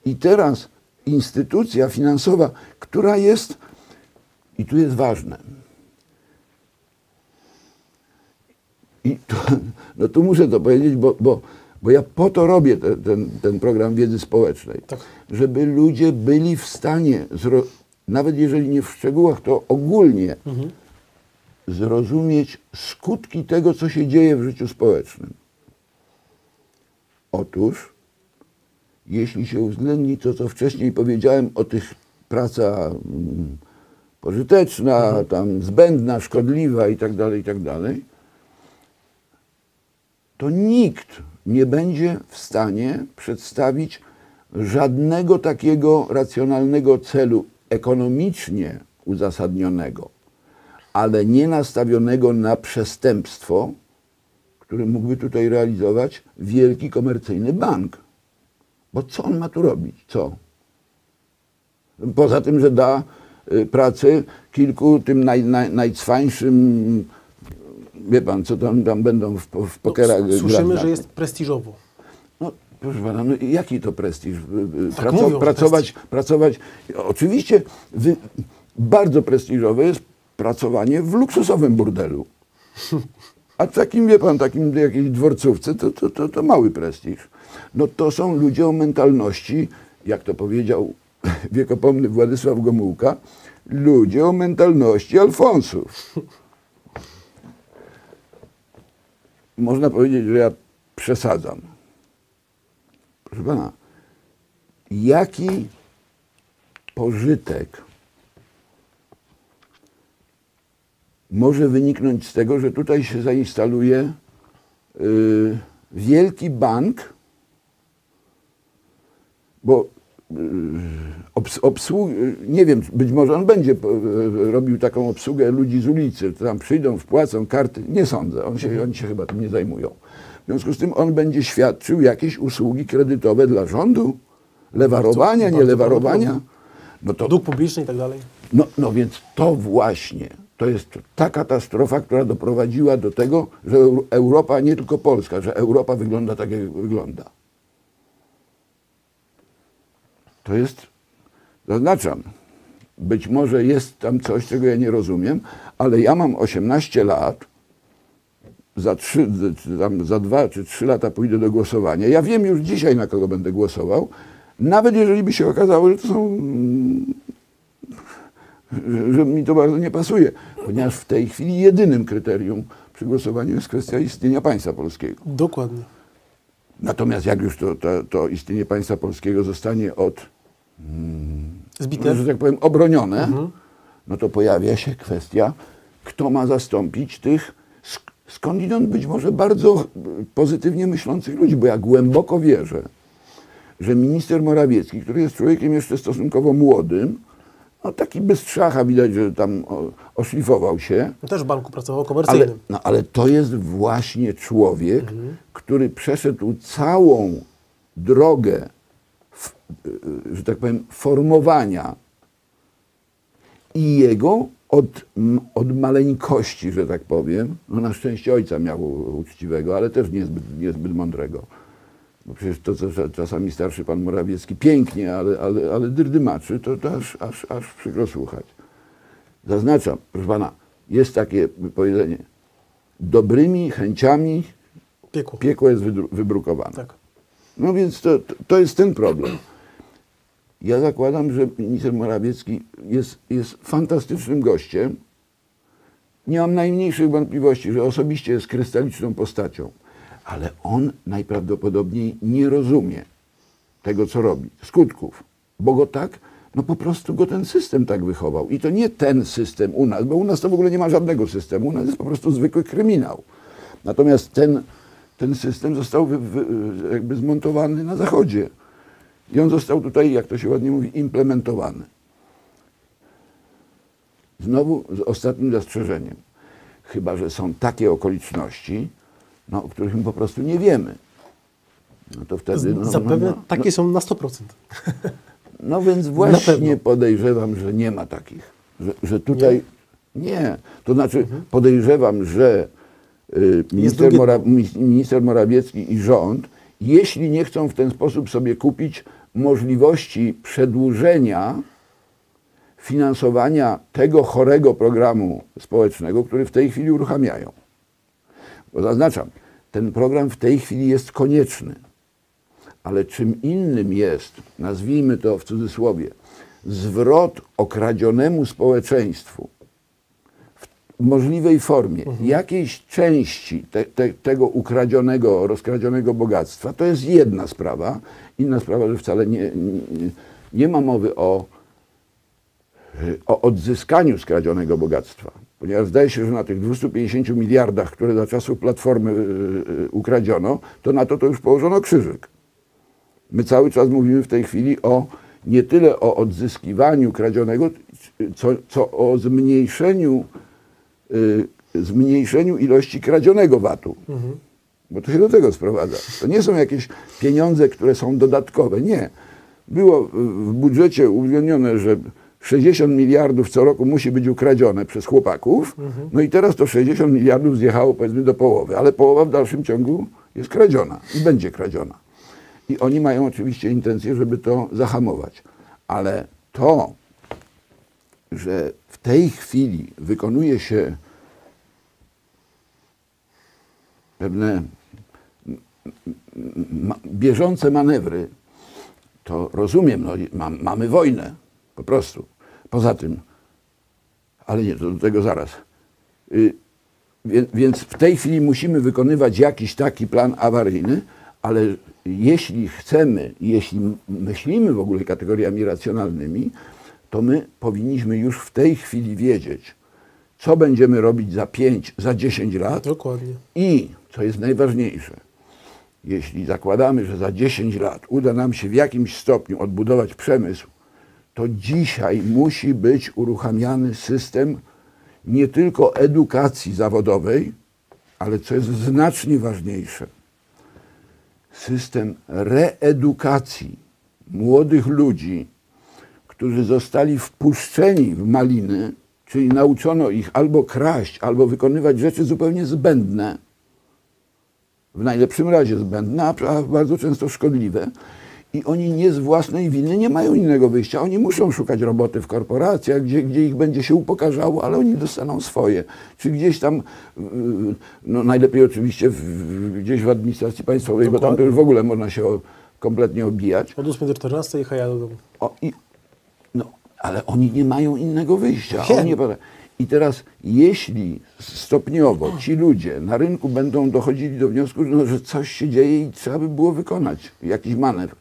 I teraz instytucja finansowa, która jest, i tu jest ważne, i to, no tu muszę to powiedzieć, bo ja po to robię ten program wiedzy społecznej, tak, żeby ludzie byli w stanie, nawet jeżeli nie w szczegółach, to ogólnie zrozumieć skutki tego, co się dzieje w życiu społecznym. Otóż, jeśli się uwzględni to, co wcześniej powiedziałem o tych praca pożyteczna, tam zbędna, szkodliwa i tak dalej, to nikt nie będzie w stanie przedstawić żadnego takiego racjonalnego celu ekonomicznie uzasadnionego, ale nie nastawionego na przestępstwo, który mógłby tutaj realizować wielki komercyjny bank. Bo co on ma tu robić? Co? Poza tym, że da pracę kilku tym najcwańszym, wie pan, co tam będą w pokerach grać. Słyszymy, że jest prestiżowo. No, Proszę pana, no jaki to prestiż? Tak mówią, Pracować. Oczywiście bardzo prestiżowe jest pracowanie w luksusowym burdelu. A takim, wie pan, takim jakiejś dworcówce, to mały prestiż. No to są ludzie o mentalności, jak to powiedział wiekopomny Władysław Gomułka, ludzie o mentalności Alfonsów. Można powiedzieć, że ja przesadzam. Proszę pana, jaki pożytek może wyniknąć z tego, że tutaj się zainstaluje wielki bank, bo nie wiem, być może on będzie robił taką obsługę ludzi z ulicy, tam przyjdą, wpłacą karty, nie sądzę, oni się chyba tym nie zajmują. W związku z tym on będzie świadczył jakieś usługi kredytowe dla rządu, lewarowania, nie lewarowania. No to, dług publiczny i tak dalej. No więc to właśnie, to jest ta katastrofa, która doprowadziła do tego, że Europa, nie tylko Polska, że Europa wygląda tak, jak wygląda. To jest, zaznaczam, być może jest tam coś, czego ja nie rozumiem, ale ja mam 18 lat, za 2 czy 3 lata pójdę do głosowania. Ja wiem już dzisiaj, na kogo będę głosował, nawet jeżeli by się okazało, że to są, że mi to bardzo nie pasuje, ponieważ w tej chwili jedynym kryterium przy głosowaniu jest kwestia istnienia państwa polskiego. Dokładnie. Natomiast jak już to istnienie państwa polskiego zostanie zbite, że tak powiem, obronione, no to pojawia się kwestia, kto ma zastąpić tych skądinąd być może bardzo pozytywnie myślących ludzi, bo ja głęboko wierzę, że minister Morawiecki, który jest człowiekiem jeszcze stosunkowo młodym, no taki bez strzacha, widać, że tam oszlifował się. No też w banku pracował komercyjnym. Ale to jest właśnie człowiek, który przeszedł całą drogę, że tak powiem, formowania i jego od maleńkości, że tak powiem, no na szczęście ojca miał uczciwego, ale też niezbyt mądrego. Bo przecież to, co czasami starszy pan Morawiecki pięknie, ale dyrdymaczy, to aż przykro słuchać. Zaznaczam, proszę pana, jest takie powiedzenie, dobrymi chęciami piekło jest wybrukowane. Tak. No więc to jest ten problem. Ja zakładam, że minister Morawiecki jest fantastycznym gościem. Nie mam najmniejszych wątpliwości, że osobiście jest krystaliczną postacią, ale on najprawdopodobniej nie rozumie tego, co robi, skutków, bo go tak, no po prostu go ten system tak wychował. I to nie ten system u nas, bo u nas to w ogóle nie ma żadnego systemu, u nas jest po prostu zwykły kryminał. Natomiast ten system został jakby zmontowany na Zachodzie. I on został tutaj, jak to się ładnie mówi, implementowany. Znowu z ostatnim zastrzeżeniem. Chyba że są takie okoliczności, no, o których my po prostu nie wiemy. No to wtedy... Zapewne takie są na 100%. No więc właśnie podejrzewam, że nie ma takich. Że tutaj... Nie. To znaczy podejrzewam, że minister Morawiecki i rząd, jeśli nie chcą w ten sposób sobie kupić możliwości przedłużenia finansowania tego chorego programu społecznego, który w tej chwili uruchamiają. Bo zaznaczam, ten program w tej chwili jest konieczny, ale czym innym jest, nazwijmy to w cudzysłowie, zwrot okradzionemu społeczeństwu w możliwej formie jakiejś części tego ukradzionego, rozkradzionego bogactwa, to jest jedna sprawa. Inna sprawa, że wcale nie ma mowy o odzyskaniu skradzionego bogactwa. Ponieważ zdaje się, że na tych 250 miliardach, które za czasów Platformy ukradziono, to na to już położono krzyżyk. My cały czas mówimy w tej chwili nie tyle o odzyskiwaniu kradzionego, co o zmniejszeniu ilości kradzionego VAT-u. Bo to się do tego sprowadza. To nie są jakieś pieniądze, które są dodatkowe. Nie. Było w budżecie uwzględnione, że 60 miliardów co roku musi być ukradzione przez chłopaków, no i teraz to 60 miliardów zjechało powiedzmy do połowy, ale połowa w dalszym ciągu jest kradziona i będzie kradziona. I oni mają oczywiście intencję, żeby to zahamować. Ale to, że w tej chwili wykonuje się pewne bieżące manewry, to rozumiem, no, mamy wojnę, po prostu. Poza tym, ale nie, to do tego zaraz. Więc w tej chwili musimy wykonywać jakiś taki plan awaryjny, ale jeśli chcemy, jeśli myślimy w ogóle kategoriami racjonalnymi, to my powinniśmy już w tej chwili wiedzieć, co będziemy robić za 5, za 10 lat. Dokładnie. I, co jest najważniejsze, jeśli zakładamy, że za 10 lat uda nam się w jakimś stopniu odbudować przemysł, to dzisiaj musi być uruchamiany system nie tylko edukacji zawodowej, ale co jest znacznie ważniejsze, system reedukacji młodych ludzi, którzy zostali wpuszczeni w maliny, czyli nauczono ich albo kraść, albo wykonywać rzeczy zupełnie zbędne, w najlepszym razie zbędne, a bardzo często szkodliwe. I oni nie z własnej winy nie mają innego wyjścia. Oni muszą szukać roboty w korporacjach, gdzie ich będzie się upokarzało, ale oni dostaną swoje. Czy gdzieś tam, no najlepiej oczywiście gdzieś w administracji państwowej, bo tam to już w ogóle można się kompletnie obijać. Od 8 do 14 i haja do domu. No, ale oni nie mają innego wyjścia. I teraz, jeśli stopniowo ci ludzie na rynku będą dochodzili do wniosku, no, że coś się dzieje i trzeba by było wykonać jakiś manewr,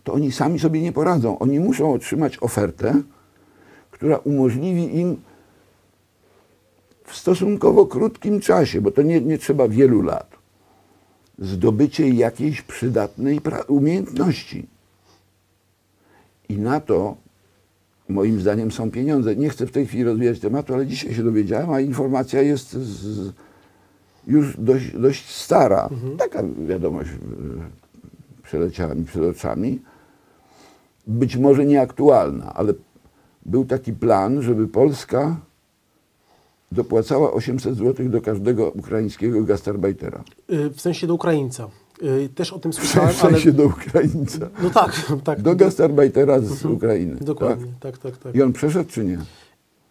to oni sami sobie nie poradzą. Oni muszą otrzymać ofertę, która umożliwi im w stosunkowo krótkim czasie, bo to nie trzeba wielu lat, zdobycie jakiejś przydatnej umiejętności. I na to moim zdaniem są pieniądze. Nie chcę w tej chwili rozwijać tematu, ale dzisiaj się dowiedziałem, a informacja jest już dość stara. Taka wiadomość przeleciała mi przed oczami. Być może nieaktualna, ale był taki plan, żeby Polska dopłacała 800 zł do każdego ukraińskiego gastarbeitera. W sensie do Ukraińca. Też o tym słyszałem, w sensie do Ukraińca. No tak. Do gastarbeitera z Ukrainy. Dokładnie, tak. I on przeszedł, czy nie?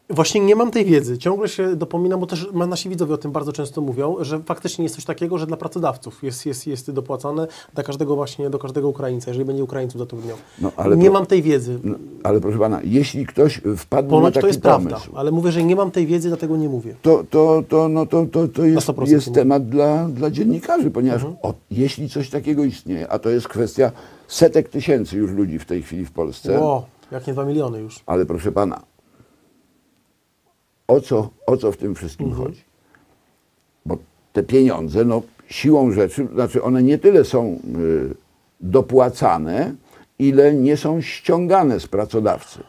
Właśnie nie mam tej wiedzy. Ciągle się dopominam, bo też nasi widzowie o tym bardzo często mówią, że faktycznie jest coś takiego, że dla pracodawców jest dopłacane do każdego Ukraińca, jeżeli będzie Ukraińców zatrudniał. No, nie mam tej wiedzy. No, ale proszę pana, jeśli ktoś wpadł Ponoć na taki to jest pomysł, prawda, ale mówię, że nie mam tej wiedzy, dlatego nie mówię. To jest temat dla dziennikarzy, ponieważ jeśli coś takiego istnieje, a to jest kwestia setek tysięcy już ludzi w tej chwili w Polsce. Jak nie 2 miliony już. Ale proszę pana, o co w tym wszystkim chodzi? Bo te pieniądze, no siłą rzeczy, znaczy one nie tyle są dopłacane, ile nie są ściągane z pracodawcy.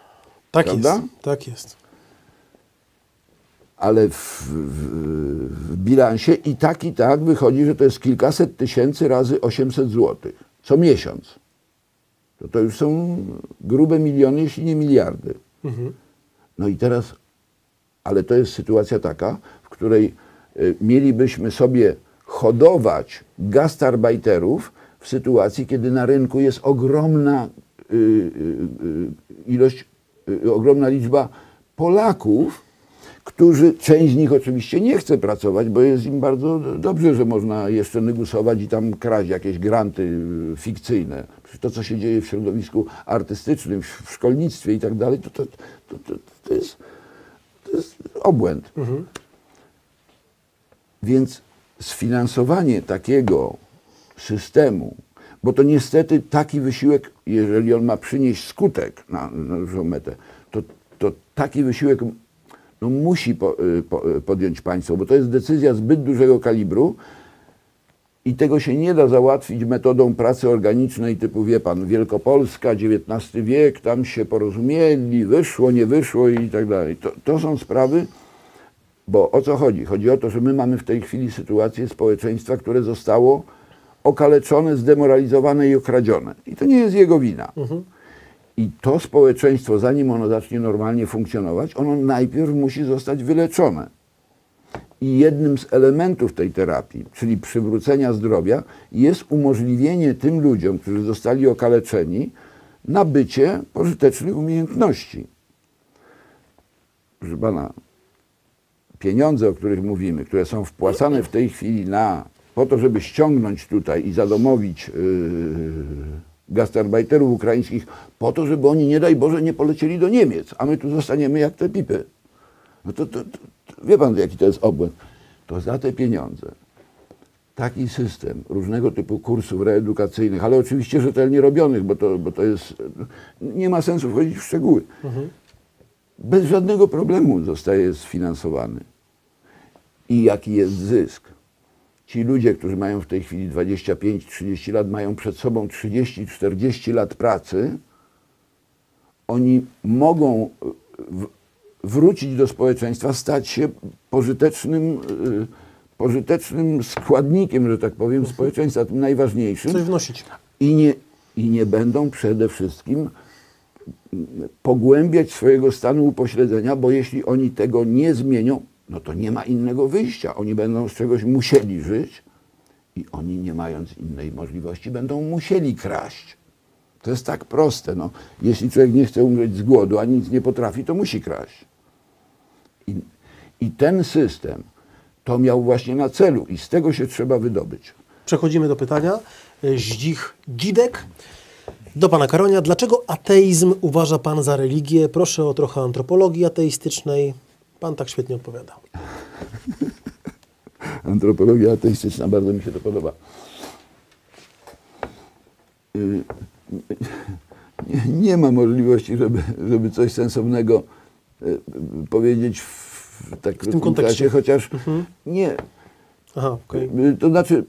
Tak prawda? jest, tak jest. Ale w bilansie i tak wychodzi, że to jest kilkaset tysięcy razy 800 zł co miesiąc. To już są grube miliony, jeśli nie miliardy. No i teraz, ale to jest sytuacja taka, w której mielibyśmy sobie hodować gastarbeiterów w sytuacji, kiedy na rynku jest ogromna ogromna liczba Polaków, którzy, część z nich oczywiście nie chce pracować, bo jest im bardzo dobrze, że można jeszcze negocjować i tam kraść jakieś granty fikcyjne. To, co się dzieje w środowisku artystycznym, w szkolnictwie i tak dalej, to jest obłęd. Więc sfinansowanie takiego systemu, bo to niestety taki wysiłek, jeżeli on ma przynieść skutek na dużą metę, to taki wysiłek no, musi podjąć państwo, bo to jest decyzja zbyt dużego kalibru i tego się nie da załatwić metodą pracy organicznej typu, wie pan, Wielkopolska, XIX wiek, tam się porozumieli, wyszło, nie wyszło i tak dalej. To są sprawy, bo o co chodzi? Chodzi o to, że my mamy w tej chwili sytuację społeczeństwa, które zostało okaleczone, zdemoralizowane i okradzione. I to nie jest jego wina. I to społeczeństwo, zanim ono zacznie normalnie funkcjonować, ono najpierw musi zostać wyleczone. I jednym z elementów tej terapii, czyli przywrócenia zdrowia, jest umożliwienie tym ludziom, którzy zostali okaleczeni, nabycie pożytecznych umiejętności. Proszę pana, pieniądze, o których mówimy, które są wpłacane w tej chwili po to, żeby ściągnąć tutaj i zadomowić gastarbeiterów ukraińskich, po to, żeby oni, nie daj Boże, nie polecieli do Niemiec, a my tu zostaniemy jak te pipy. No to wie pan, jaki to jest obłęd. To za te pieniądze taki system różnego typu kursów reedukacyjnych, ale oczywiście rzetelnie robionych, bo to jest, nie ma sensu wchodzić w szczegóły, bez żadnego problemu zostaje sfinansowany. I jaki jest zysk? Ci ludzie, którzy mają w tej chwili 25-30 lat, mają przed sobą 30-40 lat pracy, oni mogą wrócić do społeczeństwa, stać się pożytecznym składnikiem, że tak powiem, społeczeństwa, tym najważniejszym. Coś wnosić. I nie będą przede wszystkim pogłębiać swojego stanu upośledzenia, bo jeśli oni tego nie zmienią, no to nie ma innego wyjścia. Oni będą z czegoś musieli żyć i oni, nie mając innej możliwości, będą musieli kraść. To jest tak proste. No. Jeśli człowiek nie chce umrzeć z głodu, a nic nie potrafi, to musi kraść. I ten system to miał właśnie na celu i z tego się trzeba wydobyć. Przechodzimy do pytania. Zdzich Gidek. Do pana Karonia. Dlaczego ateizm uważa pan za religię? Proszę o trochę antropologii ateistycznej. Pan tak świetnie odpowiada. Antropologia ateistyczna, bardzo mi się to podoba. Nie ma możliwości, żeby coś sensownego powiedzieć w tak krótkim kontekście. czasie, chociaż nie. Aha, okej. To znaczy,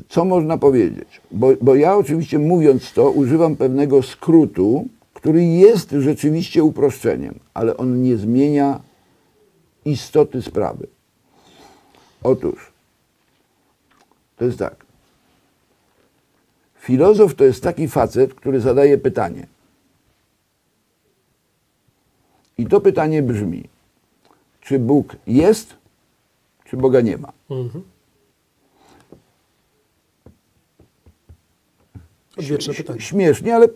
co można powiedzieć? Bo ja oczywiście, mówiąc to, używam pewnego skrótu, który jest rzeczywiście uproszczeniem, ale on nie zmienia istoty sprawy. Otóż, to jest tak. Filozof to jest taki facet, który zadaje pytanie. I to pytanie brzmi, czy Bóg jest, czy Boga nie ma? Odwieczne pytanie. Śmiesznie, ale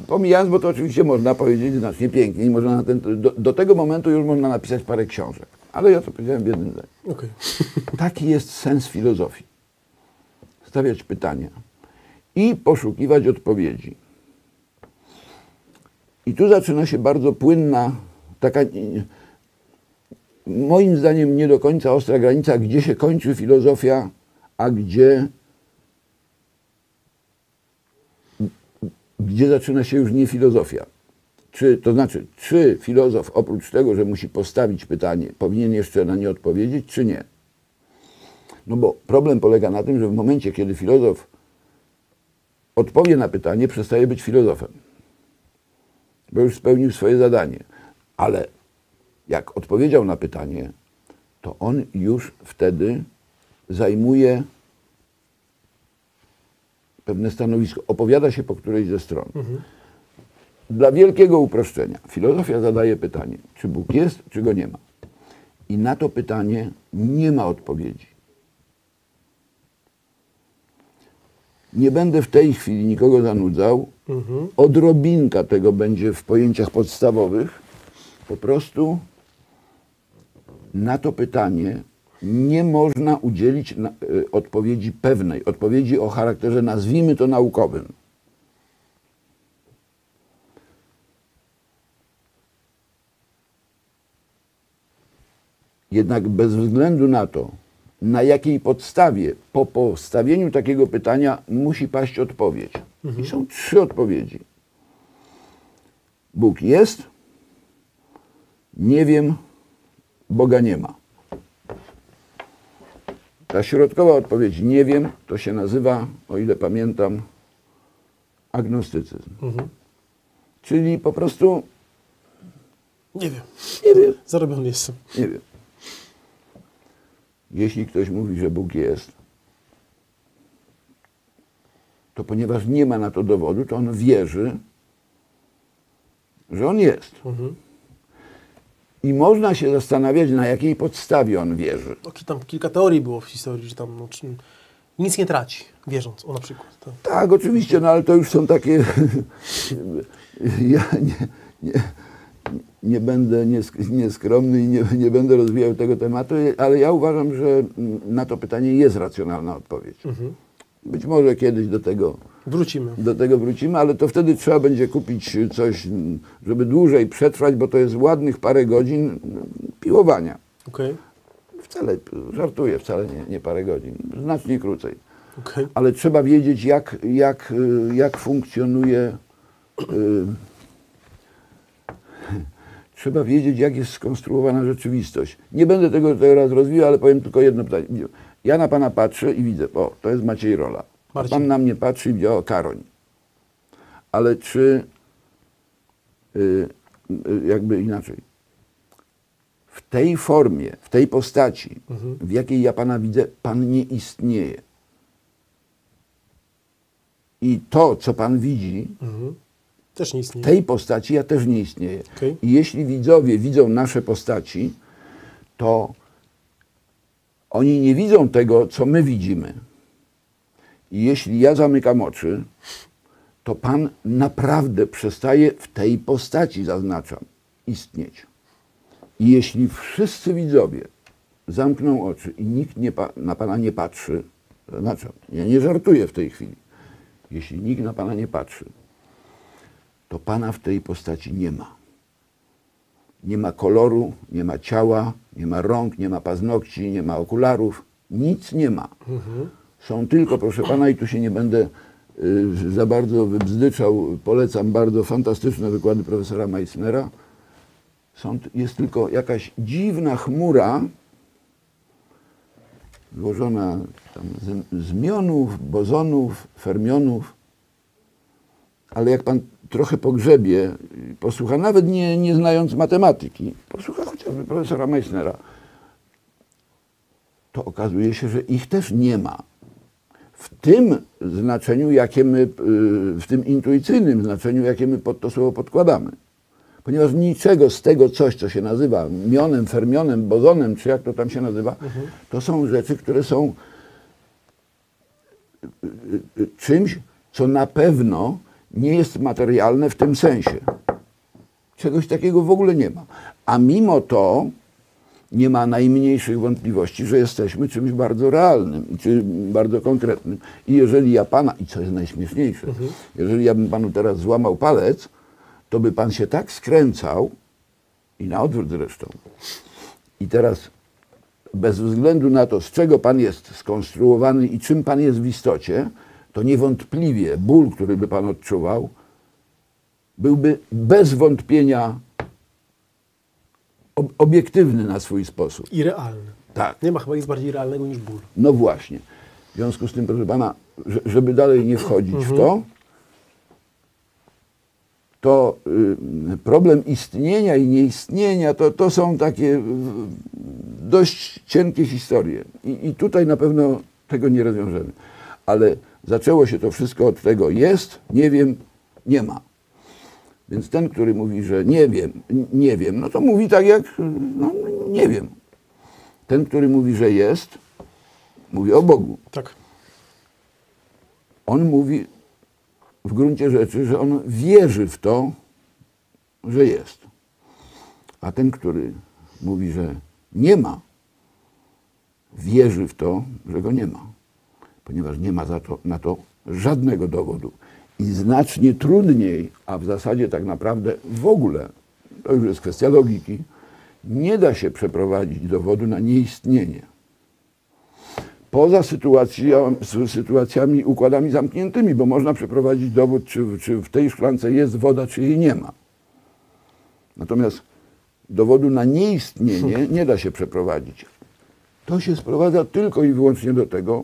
pomijając, bo to oczywiście można powiedzieć znacznie pięknie i można do tego momentu już można napisać parę książek. Ale ja to powiedziałem w jednym zdaniu. Okay. Taki jest sens filozofii. Stawiać pytania i poszukiwać odpowiedzi. I tu zaczyna się bardzo płynna, taka moim zdaniem nie do końca ostra granica, gdzie się kończy filozofia, a gdzie zaczyna się już nie filozofia. Czy filozof oprócz tego, że musi postawić pytanie, powinien jeszcze na nie odpowiedzieć, czy nie? No bo problem polega na tym, że w momencie, kiedy filozof odpowie na pytanie, przestaje być filozofem. Bo już spełnił swoje zadanie. Ale jak odpowiedział na pytanie, to on już wtedy zajmuje pewne stanowisko, opowiada się po którejś ze stron. Dla wielkiego uproszczenia, filozofia zadaje pytanie, czy Bóg jest, czy go nie ma. I na to pytanie nie ma odpowiedzi. Nie będę w tej chwili nikogo zanudzał. Odrobinka tego będzie w pojęciach podstawowych. Po prostu na to pytanie nie można udzielić odpowiedzi pewnej, odpowiedzi o charakterze, nazwijmy to, naukowym. Jednak bez względu na to, na jakiej podstawie po postawieniu takiego pytania musi paść odpowiedź. I są 3 odpowiedzi. Bóg jest, nie wiem, Boga nie ma. Ta środkowa odpowiedź, nie wiem, to się nazywa, o ile pamiętam, agnostycyzm. Czyli po prostu Nie wiem. nie wiem. Zarobiony jestem. Nie wiem. Jeśli ktoś mówi, że Bóg jest, to ponieważ nie ma na to dowodu, to on wierzy, że on jest. I można się zastanawiać, na jakiej podstawie on wierzy. Tam kilka teorii było w historii, że tam nic nie traci, wierząc, na przykład. To. Tak, oczywiście, no ale to już są takie... Ja nie będę nieskromny i nie będę rozwijał tego tematu, ale ja uważam, że na to pytanie jest racjonalna odpowiedź. Być może kiedyś do tego wrócimy, ale to wtedy trzeba będzie kupić coś, żeby dłużej przetrwać, bo to jest ładnych parę godzin piłowania. Okay. Wcale, żartuję, wcale nie parę godzin, znacznie krócej. Okay. Ale trzeba wiedzieć, jak funkcjonuje... Trzeba wiedzieć, jak jest skonstruowana rzeczywistość. Nie będę tego teraz rozwijał, ale powiem tylko jedno pytanie. Ja na pana patrzę i widzę, o, to jest Maciej Rola. A pan na mnie patrzy i widzi, o, Karoń. Ale czy, jakby inaczej, w tej formie, w tej postaci, w jakiej ja pana widzę, pan nie istnieje. I to, co pan widzi, też nie istnieje. W tej postaci ja też nie istnieję. Okay. I jeśli widzowie widzą nasze postaci, to oni nie widzą tego, co my widzimy. I jeśli ja zamykam oczy, to pan naprawdę przestaje w tej postaci, zaznaczam, istnieć. I jeśli wszyscy widzowie zamkną oczy i nikt na pana nie patrzy, zaznaczam, ja nie żartuję w tej chwili, jeśli nikt na pana nie patrzy, to pana w tej postaci nie ma. Nie ma koloru, nie ma ciała, nie ma rąk, nie ma paznokci, nie ma okularów. Nic nie ma. Są tylko, proszę pana, i tu się nie będę za bardzo wybzdyczał, polecam bardzo fantastyczne wykłady profesora Meissnera. Jest tylko jakaś dziwna chmura złożona tam z mionów, bozonów, fermionów, ale jak pan trochę pogrzebie, posłucha, nawet nie znając matematyki, posłucha chociażby profesora Meissnera, to okazuje się, że ich też nie ma. W tym znaczeniu, jakie my, w tym intuicyjnym znaczeniu, jakie my pod to słowo podkładamy. Ponieważ niczego z tego coś, co się nazywa mionem, fermionem, bozonem, czy jak to tam się nazywa, to są rzeczy, które są czymś, co na pewno nie jest materialne w tym sensie. Czegoś takiego w ogóle nie ma. A mimo to nie ma najmniejszych wątpliwości, że jesteśmy czymś bardzo realnym, czy bardzo konkretnym. I jeżeli ja pana, i co jest najśmieszniejsze, jeżeli ja bym panu teraz złamał palec, to by pan się tak skręcał, i na odwrót zresztą. I teraz bez względu na to, z czego pan jest skonstruowany i czym pan jest w istocie, to niewątpliwie ból, który by pan odczuwał, byłby bez wątpienia obiektywny na swój sposób. I realny. Tak. Nie ma chyba nic bardziej realnego niż ból. No właśnie. W związku z tym, proszę pana, żeby dalej nie wchodzić w to problem istnienia i nieistnienia to są takie dość cienkie historie. I tutaj na pewno tego nie rozwiążemy. Ale zaczęło się to wszystko od tego jest, nie wiem, nie ma. Więc ten, który mówi, że nie wiem, no to mówi tak jak, no nie wiem. Ten, który mówi, że jest, mówi o Bogu. Tak. On mówi w gruncie rzeczy, że on wierzy w to, że jest. A ten, który mówi, że nie ma, wierzy w to, że go nie ma. Ponieważ nie ma na to żadnego dowodu. I znacznie trudniej, a w zasadzie tak naprawdę w ogóle, to już jest kwestia logiki, nie da się przeprowadzić dowodu na nieistnienie. Poza sytuacjami, układami zamkniętymi, bo można przeprowadzić dowód, czy w tej szklance jest woda, czy jej nie ma. Natomiast dowodu na nieistnienie nie da się przeprowadzić. To się sprowadza tylko i wyłącznie do tego,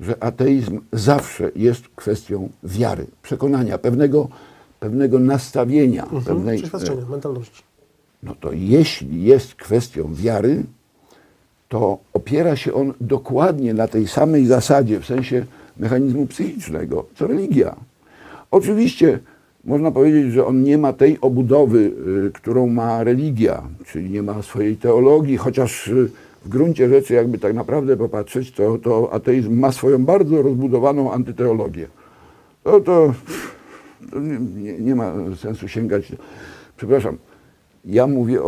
że ateizm zawsze jest kwestią wiary, przekonania, pewnego nastawienia, pewnej przeświadczenia, mentalności. No to jeśli jest kwestią wiary, to opiera się on dokładnie na tej samej zasadzie, w sensie mechanizmu psychicznego, co religia. Oczywiście można powiedzieć, że on nie ma tej obudowy, którą ma religia, czyli nie ma swojej teologii, chociaż w gruncie rzeczy, jakby tak naprawdę popatrzeć, to ateizm ma swoją bardzo rozbudowaną antyteologię. To nie ma sensu sięgać. Przepraszam, ja mówię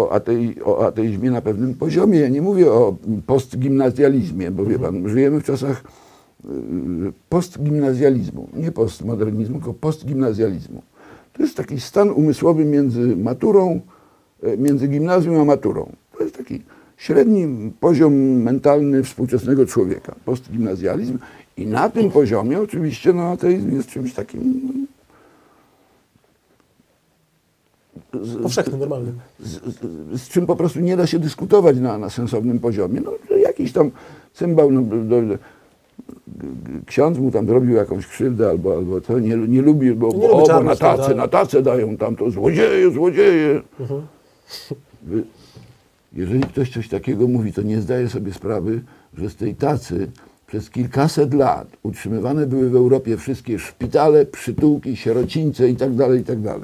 o ateizmie na pewnym poziomie, ja nie mówię o postgimnazjalizmie, bo wie pan, żyjemy w czasach postgimnazjalizmu, nie postmodernizmu, tylko postgimnazjalizmu. To jest taki stan umysłowy między maturą, między gimnazjum a maturą. To jest taki średni poziom mentalny współczesnego człowieka, postgimnazjalizm. I na tym poziomie oczywiście no, ateizm jest czymś takim powszechnym, normalnym. Z czym po prostu nie da się dyskutować na sensownym poziomie. No, jakiś tam cymbał, no, ksiądz mu tam zrobił jakąś krzywdę albo to nie lubi, bo na tacę dają tam to złodzieje. Jeżeli ktoś coś takiego mówi, to nie zdaje sobie sprawy, że z tej tacy przez kilkaset lat utrzymywane były w Europie wszystkie szpitale, przytułki, sierocińce itd., itd.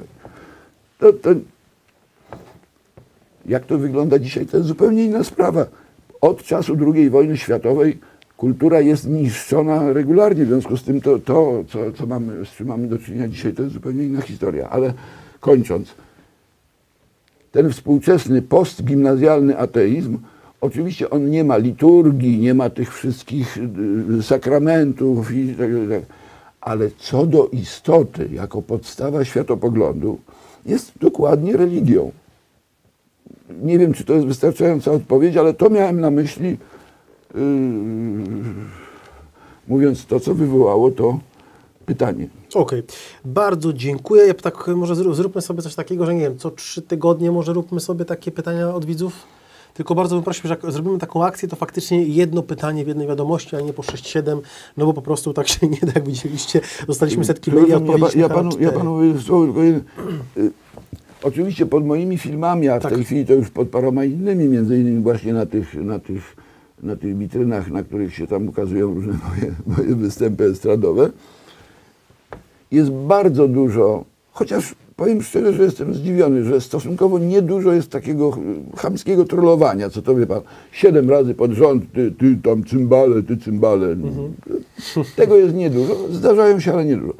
Jak to wygląda dzisiaj, to jest zupełnie inna sprawa. Od czasu II wojny światowej kultura jest niszczona regularnie, w związku z tym z czym mamy do czynienia dzisiaj, to jest zupełnie inna historia. Ale kończąc, ten współczesny postgimnazjalny ateizm, oczywiście on nie ma liturgii, nie ma tych wszystkich sakramentów i tak, ale co do istoty, jako podstawa światopoglądu, jest dokładnie religią. Nie wiem, czy to jest wystarczająca odpowiedź, ale to miałem na myśli, mówiąc to, co wywołało to pytanie. Okej. Bardzo dziękuję. Ja tak może zróbmy sobie coś takiego, że nie wiem, co 3 tygodnie może róbmy sobie takie pytania od widzów. Tylko bardzo bym prosił, że jak zrobimy taką akcję, to faktycznie jedno pytanie w jednej wiadomości, a nie po 6-7, no bo po prostu tak się nie da, jak widzieliście. Dostaliśmy setki maili, odpowiedzieliśmy ja panu słowo tylko jeden. Oczywiście pod moimi filmami, a w tej chwili to już pod paroma innymi, między innymi właśnie na tych witrynach, na których się tam ukazują różne moje występy estradowe, jest bardzo dużo, chociaż powiem szczerze, że jestem zdziwiony, że stosunkowo niedużo jest takiego chamskiego trollowania, co to wie pan, 7 razy pod rząd, ty tam cymbale, ty cymbale. Tego jest niedużo, zdarzają się, ale niedużo.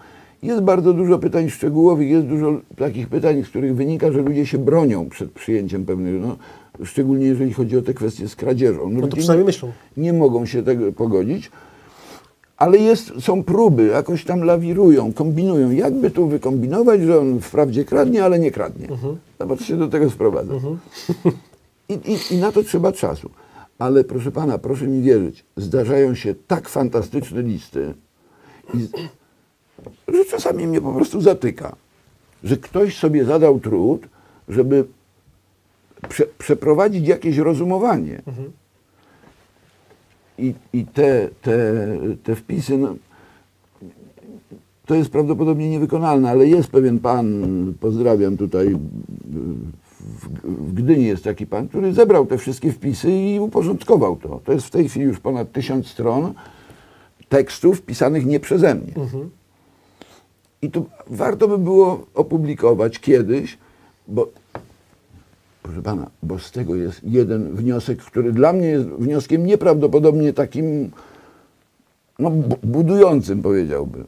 Jest bardzo dużo pytań szczegółowych, jest dużo takich pytań, z których wynika, że ludzie się bronią przed przyjęciem pewnych, no, szczególnie jeżeli chodzi o te kwestie z kradzieżą. No to przynajmniej myślą. Nie mogą się tego pogodzić, ale są próby, jakoś tam lawirują, kombinują. Jakby tu wykombinować, że on wprawdzie kradnie, ale nie kradnie. No bo to się do tego sprowadza. I na to trzeba czasu. Ale proszę pana, proszę mi wierzyć, zdarzają się tak fantastyczne listy, że czasami mnie po prostu zatyka, że ktoś sobie zadał trud, żeby przeprowadzić jakieś rozumowanie. I te wpisy, no, to jest prawdopodobnie niewykonalne, ale jest pewien pan, pozdrawiam tutaj, w Gdyni jest taki pan, który zebrał te wszystkie wpisy i uporządkował to. To jest w tej chwili już ponad 1000 stron tekstów pisanych nie przeze mnie. I to warto by było opublikować kiedyś, bo proszę pana, bo z tego jest jeden wniosek, który dla mnie jest wnioskiem nieprawdopodobnie takim, no, budującym, powiedziałbym.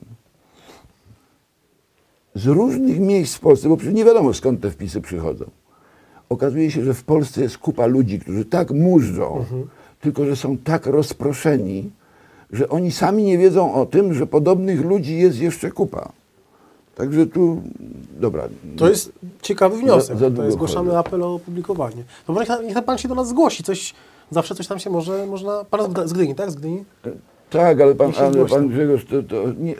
Z różnych miejsc w Polsce, bo przecież nie wiadomo, skąd te wpisy przychodzą. Okazuje się, że w Polsce jest kupa ludzi, którzy tak mużdżą, tylko że są tak rozproszeni, że oni sami nie wiedzą o tym, że podobnych ludzi jest jeszcze kupa. Także tu, dobra. To jest ciekawy wniosek. Zgłaszamy apel o opublikowanie. No bo niech pan się do nas zgłosi. Zawsze coś tam się można... Pan z Gdyni, tak? Z Gdyni? Tak, ale pan Grzegorz to nie...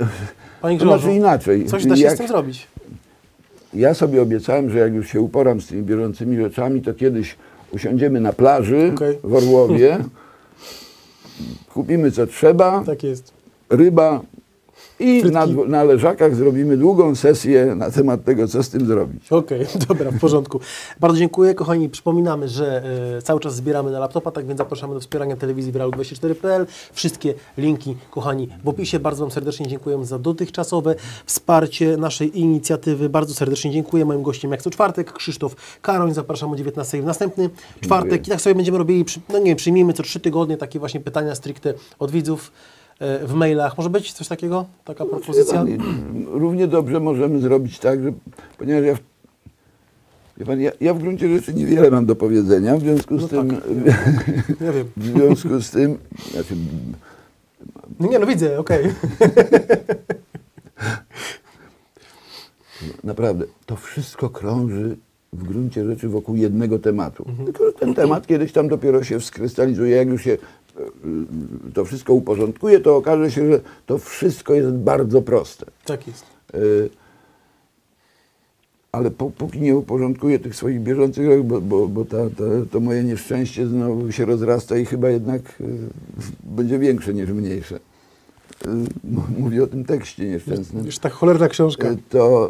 Panie Grzegorzu, to znaczy inaczej. coś da się z tym zrobić. Ja sobie obiecałem, że jak już się uporam z tymi bieżącymi rzeczami, to kiedyś usiądziemy na plaży w Orłowie, kupimy co trzeba. Tak jest. Ryba, I Frytki. na Leżakach zrobimy długą sesję na temat tego, co z tym zrobić. Okej, dobra, w porządku. Bardzo dziękuję. Kochani, przypominamy, że cały czas zbieramy na laptopa, tak więc zapraszamy do wspierania telewizji w realu24.pl. Wszystkie linki, kochani, w opisie. Bardzo Wam serdecznie dziękuję za dotychczasowe wsparcie naszej inicjatywy. Bardzo serdecznie dziękuję. Moim gościem jak co czwartek Krzysztof Karoń. Zapraszam o 19 w następny czwartek. I tak sobie będziemy robili, no nie wiem, przyjmijmy co 3 tygodnie takie właśnie pytania stricte od widzów w mailach. Może być coś takiego? Taka propozycja? Równie dobrze możemy zrobić tak, że ponieważ wie pan, ja w gruncie rzeczy niewiele mam do powiedzenia, w związku z tym, Ja wiem. w związku z tym, znaczy, No nie, no widzę, okej. naprawdę, to wszystko krąży w gruncie rzeczy wokół jednego tematu. Tylko że ten temat kiedyś tam dopiero się skrystalizuje, jak już się to wszystko uporządkuje, to okaże się, że to wszystko jest bardzo proste. Tak jest. Ale póki nie uporządkuję tych swoich bieżących rok, bo to moje nieszczęście znowu się rozrasta i chyba jednak będzie większe niż mniejsze. Mówię o tym tekście nieszczęsnym. Już tak cholerna książka. To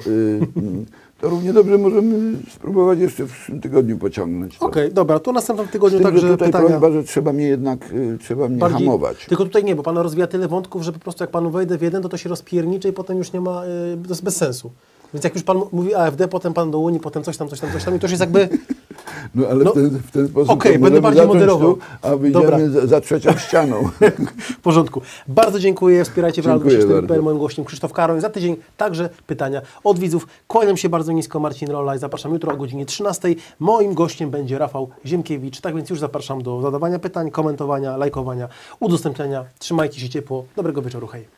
równie dobrze możemy spróbować jeszcze w przyszłym tygodniu pociągnąć. Okej, dobra, to w następnym tygodniu Z tym, także że tutaj pytania. prośba, że trzeba mnie jednak Bardziej- hamować. Tylko tutaj nie, bo Pan rozwija tyle wątków, że po prostu jak Panu wejdę w jeden, to się rozpierniczy i potem już nie ma, to jest bez sensu. Więc jak już Pan mówi AfD, potem Pan do Unii, potem coś tam i to już jest jakby... No ale No, w ten sposób okej, to będę możemy bardziej zacząć moderował. tu, a wyjdziemy Dobra. za trzecią ścianą. W porządku. Bardzo dziękuję. Wspierajcie w Dziękuję Realu24.pl. bardzo. Moim gościem Krzysztof Karoń. Za tydzień także pytania od widzów. Kłaniam się bardzo nisko, Marcin Rolla i zapraszam jutro o godzinie 13. Moim gościem będzie Rafał Ziemkiewicz. Tak więc już zapraszam do zadawania pytań, komentowania, lajkowania, udostępniania. Trzymajcie się ciepło. Dobrego wieczoru. Hej.